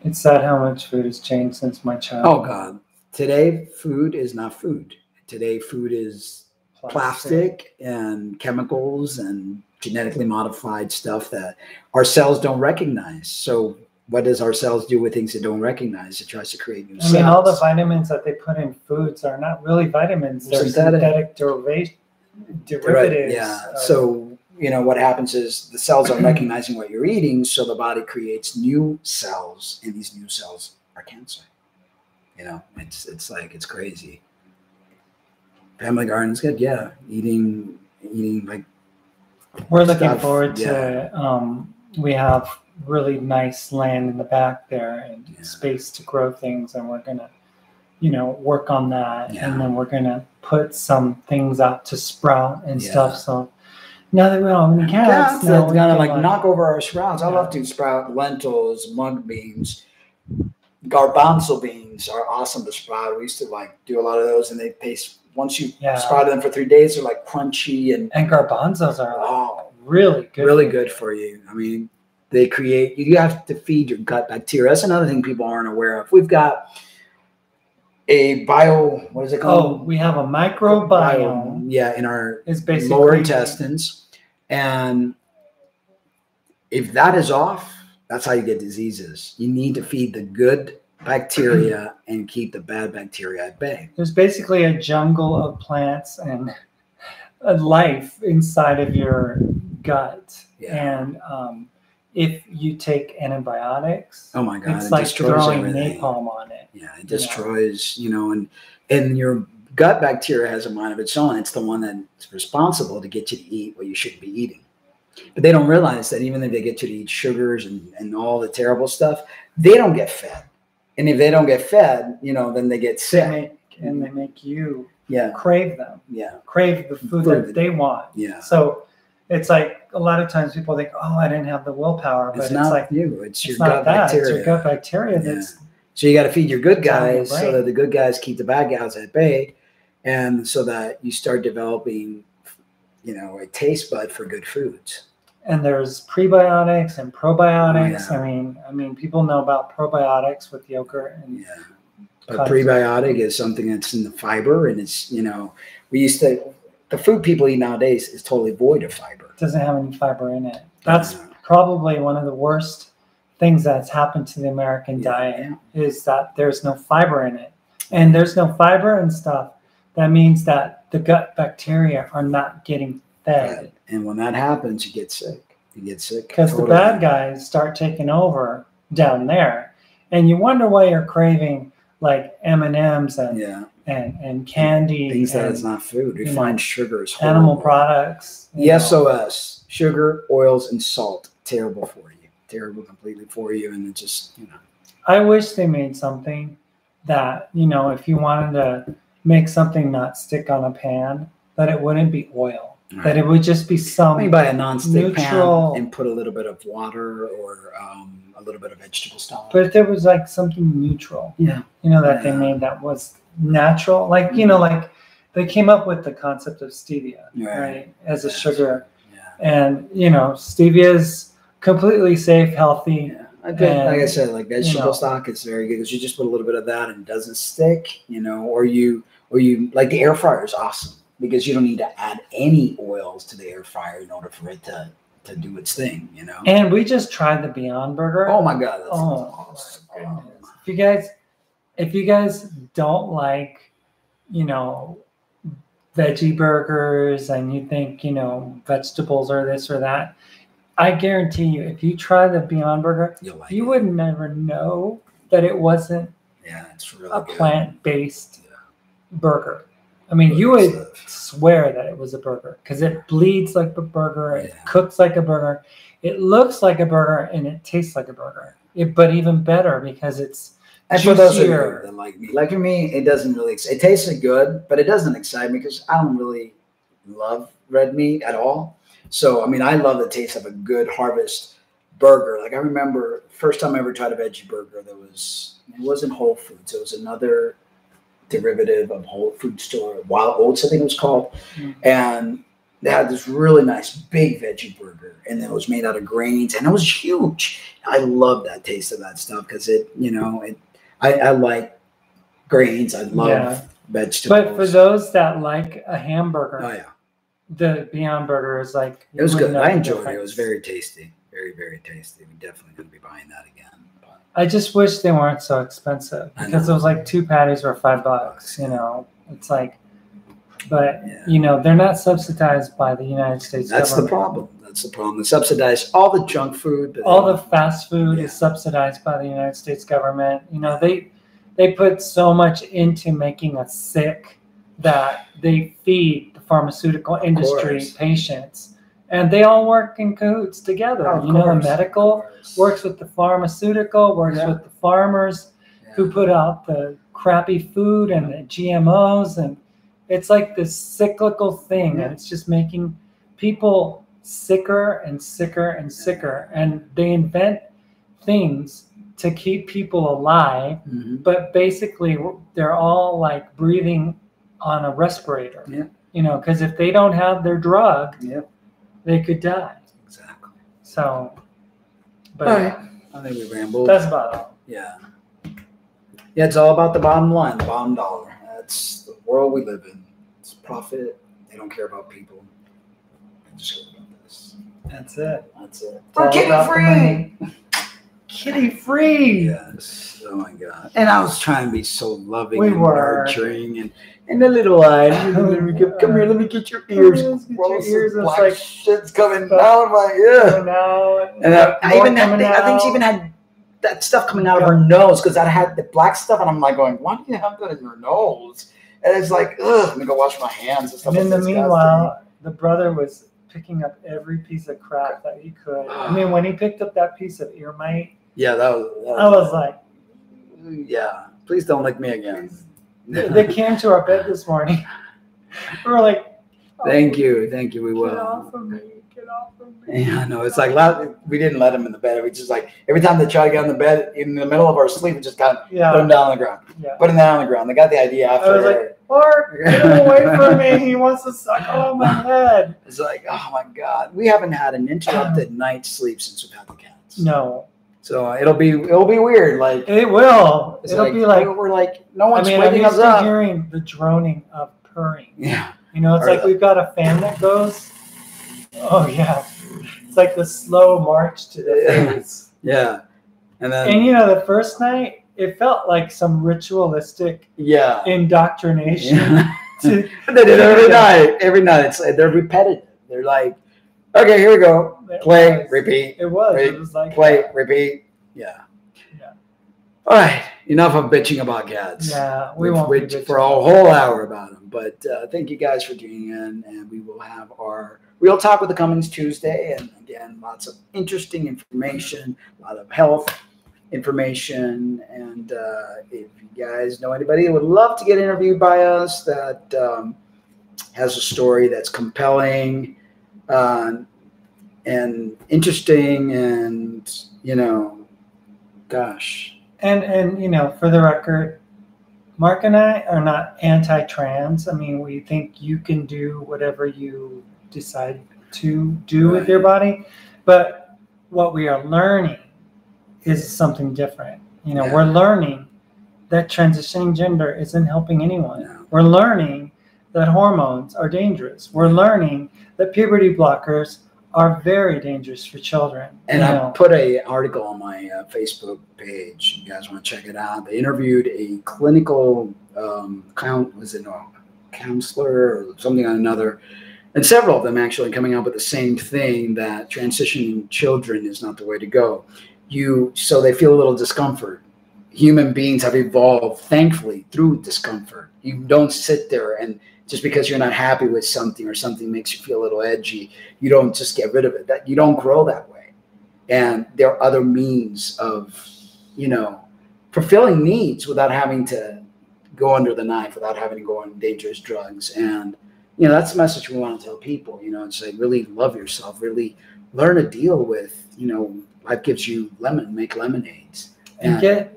It's sad how much food has changed since my childhood. Oh God! Today, food is not food. Today, food is plastic and chemicals and genetically modified stuff that our cells don't recognize. So what does our cells do with things it don't recognize? It tries to create new cells. I mean, all the vitamins that they put in foods are not really vitamins. They're synthetic derivatives. Right. Yeah. So, you know, what happens is the cells are recognizing what you're eating. So the body creates new cells, and these new cells are cancer. You know, it's like, it's crazy. Family Garden's good. Yeah. Eating like, we're looking forward to, we have really nice land in the back there and space to grow things. And we're going to, you know, work on that. Yeah. And then we're going to put some things out to sprout and stuff. So now that we don't have any cats, it's gonna like knock over our sprouts. I love to sprout lentils, mung beans, garbanzo beans are awesome to sprout. We used to like do a lot of those, and they taste, once you sprout them for 3 days, they're like crunchy and garbanzos are really good. Really good for you. I mean, they create, you have to feed your gut bacteria. That's another thing people aren't aware of. We've got a what is it called? Oh, we have a microbiome. Yeah, in our lower intestines. And if that is off, that's how you get diseases. You need to feed the good bacteria and keep the bad bacteria at bay. There's basically a jungle of plants and a life inside of your gut. Yeah. And if you take antibiotics, oh my God, it's like throwing napalm on it. Yeah, it destroys, you know, and your gut bacteria has a mind of its own. It's the one that's responsible to get you to eat what you shouldn't be eating. But they don't realize that even if they get you to eat sugars and all the terrible stuff, they don't get fed. And if they don't get fed, you know, then they get sick. And they make you crave them. Yeah. Crave the food that they want. Yeah. So it's like a lot of times people think, oh, I didn't have the willpower. But it's not like you. It's your gut bacteria. It's your gut bacteria that's... So you got to feed your good guys so that the good guys keep the bad guys at bay, and so that you start developing, you know, a taste bud for good foods. And there's prebiotics and probiotics. I mean, people know about probiotics with yogurt and but prebiotic is something that's in the fiber, and it's, you know, the food people eat nowadays is totally void of fiber. It doesn't have any fiber in it. That's probably one of the worst things that's happened to the American diet is that there's no fiber in it. And there's no fiber and stuff. That means that the gut bacteria are not getting fed. Right. And when that happens, you get sick. Because the bad guys start taking over down there. And you wonder why you're craving like M&Ms and and candy, things that and, is not food. you Refined know, sugar is animal horrible. products. The SOS, sugar, oils, and salt, terrible for you. Terrible completely for you. And it just, I wish they made something that, if you wanted to make something not stick on a pan, that it wouldn't be oil. Right. That it would just be some maybe buy a non-stick neutral pan and put a little bit of water or a little bit of vegetable stock. But if there was like something neutral, yeah, that they made that was natural, like, like they came up with the concept of stevia, right? As a sugar. Yeah. And, stevia is completely safe, healthy. Yeah. Like I said, like vegetable stock is very good because you just put a little bit of that and it doesn't stick, or you like the air fryer is awesome because you don't need to add any oils to the air fryer in order for it to do its thing, And we just tried the Beyond Burger. Oh my God, that's awesome. My goodness. If you guys don't like, veggie burgers and you think, vegetables are this or that, I guarantee you, if you try the Beyond Burger, you would never know that it wasn't it's really a plant-based burger. I mean, you would swear that it was a burger because it bleeds like a burger, it cooks like a burger, it looks like a burger, and it tastes like a burger. But even better because it's and juicier. For those of you that like me, like for me, it doesn't really. It tasted good, but it doesn't excite me because I don't really love red meat at all. So I mean, I love the taste of a good Harvest burger. Like I remember first time I ever tried a veggie burger. It wasn't Whole Foods. It was another derivative of Whole Food store, Wild Oats, I think it was called. And they had this really nice big veggie burger and it was made out of grains and it was huge. I love that taste of that stuff because I like grains. I love vegetables. But for those that like a hamburger, oh yeah, the Beyond Burger is like, it was good. I enjoyed it. It was very tasty. Very, very tasty. We're definitely going to be buying that again. I just wish they weren't so expensive because it was like 2 patties were $5. It's like, but they're not subsidized by the United States government. That's the problem. That's the problem. They subsidize all the junk food. All the fast food is subsidized by the United States government. They put so much into making us sick that they feed the pharmaceutical industry patients. And they all work in cahoots together. The medical works with the pharmaceutical, works with the farmers who put out the crappy food and the GMOs. And it's like this cyclical thing. And it's just making people sicker and sicker and sicker. And they invent things to keep people alive. But basically, they're all like breathing on a respirator. Because if they don't have their drug, they could die. Exactly. So, but all right. I think we rambled. That's about all. Yeah, it's all about the bottom line, the bottom dollar. That's the world we live in. It's profit. They don't care about people. They just care about this. That's it. We're kitty free. Kitty free. Yes. Oh my God. And I was trying to be so loving and nurturing and the little eyes. Come here, let me get your ears. Black shit's coming out of my ear. And I think she even had that stuff coming out of her nose because I had the black stuff, and I'm like going, why do you have that in your nose? And it's like, ugh, let me go wash my hands and stuff. And in the meanwhile, the brother was picking up every piece of crap that he could. I mean, when he picked up that piece of ear mite, I was like, yeah, please don't lick me again. They came to our bed this morning. We were like, thank you, we will. Get off of me. Yeah, no, it's like we didn't let him in the bed. We just like every time they try to get on the bed in the middle of our sleep, we just got put him down on the ground. Put him down on the ground. They got the idea after. I was like, Mark, get him away from me. He wants to suck on my head. It's like, oh my God, we haven't had an interrupted night's sleep since we've had the cats. No. So it'll be weird. Like it will. It'll be like we're like no one's waking us up. I'm used to hearing the droning of purring. Yeah. It's like we've got a fan that goes. Oh yeah. It's like the slow march to the face. Yeah. And then the first night it felt like some ritualistic indoctrination. They did it every night. Every night. It's like they're repetitive. They're like, okay, here we go. Play, repeat. It was like play, repeat. Yeah. All right, enough of bitching about cats. Yeah, we We've won't be bitched bitching for a whole hour about them. But thank you guys for tuning in, and we will have our Real Talk with the Cummings Tuesday. And again, lots of interesting information, a lot of health information. And if you guys know anybody that would love to get interviewed by us that has a story that's compelling and interesting and, gosh. And for the record, Mark and I are not anti-trans. I mean, we think you can do whatever you decide to do with your body, but what we are learning is something different. We're learning that transitioning gender isn't helping anyone. No. We're learning that hormones are dangerous. We're learning that puberty blockers are very dangerous for children. And I put an article on my Facebook page. You guys want to check it out? They interviewed a clinical counselor or something on another, and several of them actually coming up with the same thing, that transitioning children is not the way to go. So they feel a little discomfort. Human beings have evolved, thankfully, through discomfort. You don't sit there and just because you're not happy with something or something makes you feel a little edgy, you don't just get rid of it. That you don't grow that way. And there are other means of, fulfilling needs without having to go under the knife, without having to go on dangerous drugs. And, that's the message we want to tell people, it's like really love yourself, really learn to deal with, life gives you make lemonades. And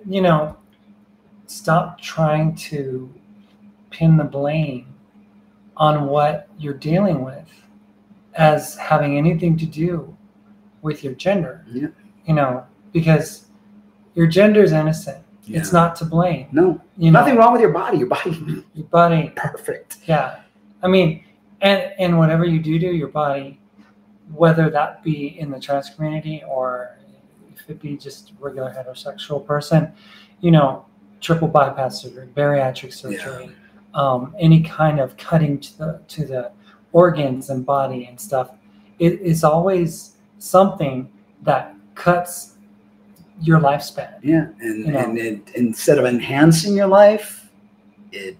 stop trying to pin the blame on what you're dealing with as having anything to do with your gender. Yeah. Because your gender is innocent. Yeah. It's not to blame. No. Nothing wrong with your body. Your body. Perfect. Yeah. I mean, and whatever you do to your body, whether that be in the trans community or if it be just a regular heterosexual person, triple bypass surgery, bariatric surgery, any kind of cutting to the organs and body and stuff, it is always something that cuts your lifespan. Yeah, and it, instead of enhancing your life, it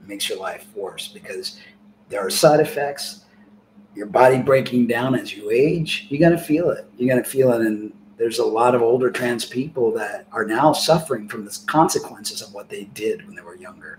makes your life worse because there are side effects. Your body breaking down as you age, you're gonna feel it. And there's a lot of older trans people that are now suffering from the consequences of what they did when they were younger.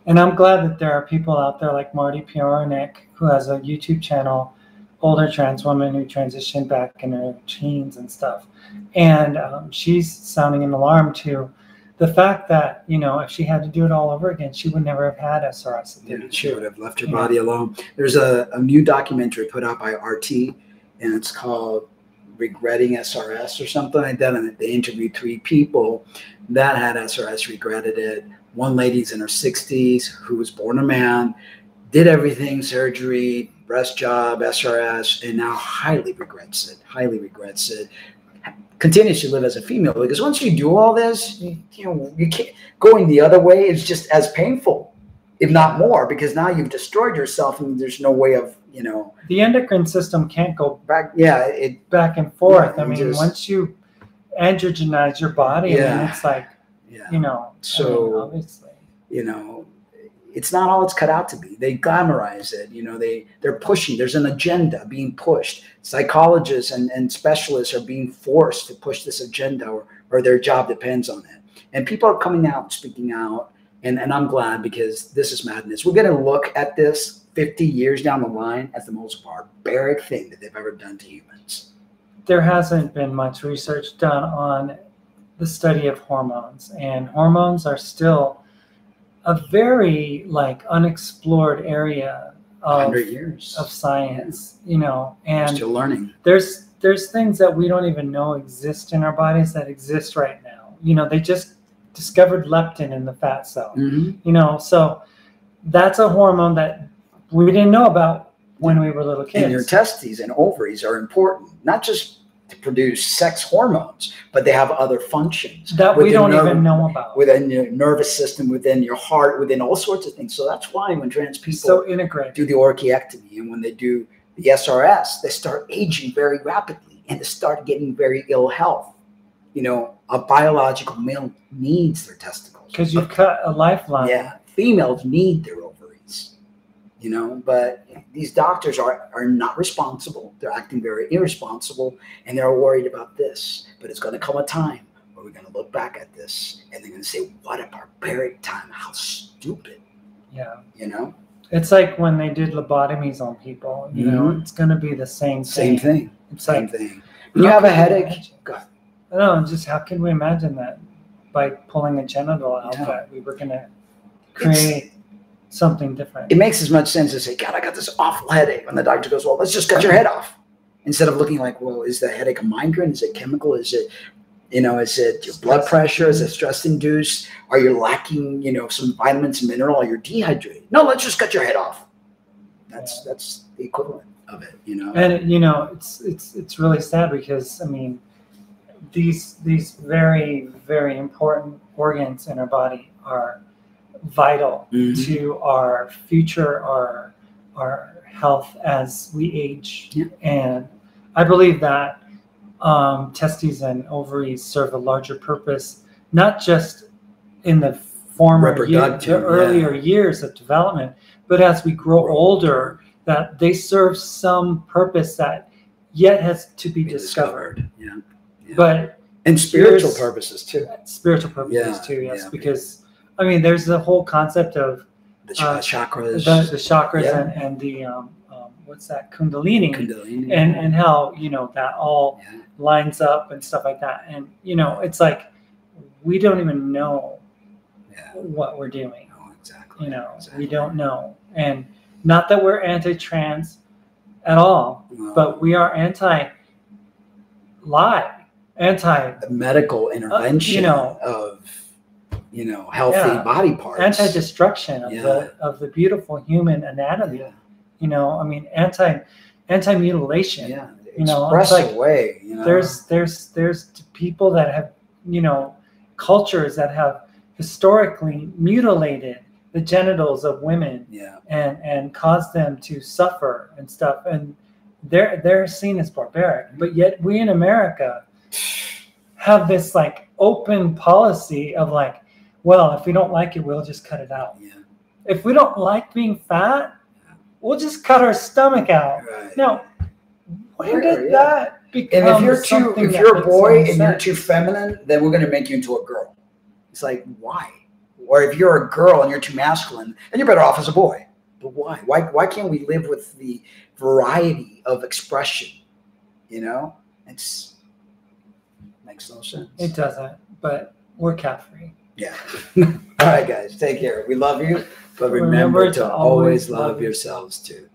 And I'm glad that there are people out there like Marty Piornik, who has a YouTube channel, older trans woman who transitioned back in her teens and stuff. And she's sounding an alarm to the fact that, if she had to do it all over again, she would never have had SRS. Yeah, she would have left her body alone. There's a new documentary put out by RT, and it's called Regretting SRS or something like that. And they interviewed 3 people that had SRS, regretted it. One lady's in her 60s who was born a man, did everything, surgery, breast job, SRS, and now highly regrets it. Continues to live as a female, because once you do all this, you can't, going the other way is just as painful, if not more, because now you've destroyed yourself and there's no way of, the endocrine system can't go back. Back and forth. Yeah, I mean, once you androgenize your body, I mean, it's like, so obviously, it's not all it's cut out to be. They glamorize it. They're pushing. There's an agenda being pushed. Psychologists and specialists are being forced to push this agenda, or their job depends on it. And people are coming out and speaking out. And I'm glad, because this is madness. We're going to look at this 50 years down the line as the most barbaric thing that they've ever done to humans. There hasn't been much research done on the study of hormones, and hormones are still a very unexplored area of 100 years of science, and we're still learning. There's things that we don't even know exist in our bodies that exist right now. They just discovered leptin in the fat cell. Mm-hmm. So that's a hormone that we didn't know about when we were little kids. And your testes and ovaries are important, not just to produce sex hormones, but they have other functions that we don't even know about within your nervous system, within your heart, within all sorts of things. So that's why when trans people do the orchiectomy and when they do the SRS, they start aging very rapidly and they start getting very ill health. A biological male needs their testicles. Because you've cut a lifeline. Yeah, females need their ovaries, you know, but these doctors are not responsible. They're acting very irresponsible, and they're worried about this. But it's going to come a time where we're going to look back at this, and they're going to say, what a barbaric time. How stupid. Yeah. You know? It's like when they did lobotomies on people, you know, it's going to be the same thing. Same thing. It's Same like, thing. When you have a headache, go ahead. I don't know, just how can we imagine that by pulling a genital out that we were going to create something different? It makes as much sense to say, God, I got this awful headache. When the doctor goes, well, let's just cut your head off. Instead of looking like, well, is the headache a migraine? Is it chemical? Is it, you know, is it your blood pressure? Is it stress induced? Are you lacking, you know, some vitamins and mineral? Are you dehydrated? No, let's just cut your head off. That's the equivalent of it, you know. And you know, it's really sad because I mean, these very, very important organs in our body are vital to our future, our health as we age. Yeah. And I believe that testes and ovaries serve a larger purpose, not just in the earlier years of development, but as we grow older, that they serve some purpose that yet has to be discovered. Yeah. But and spiritual purposes too. Spiritual purposes too, yes. Yeah. Because I mean, there's the whole concept of the chakras, the chakras, and the what's that, Kundalini, and how, you know, that all lines up and stuff like that. And you know, it's like we don't even know what we're doing. Oh, exactly. You know, we don't know, and not that we're anti-trans at all, but we are anti-lie. The medical intervention of, you know, healthy body parts. Anti-destruction of the beautiful human anatomy. Yeah. You know, I mean, anti-mutilation. Yeah. You know, express it's like, away. You know, there's people that have, you know, cultures that have historically mutilated the genitals of women. Yeah. And caused them to suffer and stuff, and they're seen as barbaric. But yet we in America have this like open policy of like, well, if we don't like it, we'll just cut it out. Yeah. If we don't like being fat, we'll just cut our stomach out. Right. Now, when did that become? And if you're a boy and you're too feminine, then we're going to make you into a girl. It's like, why? Or if you're a girl and you're too masculine, then you're better off as a boy. But why? Why can't we live with the variety of expression? You know, makes no sense. It doesn't, but we're cat-free. Yeah. All right, guys, take care. We love you, but remember to always love yourselves too.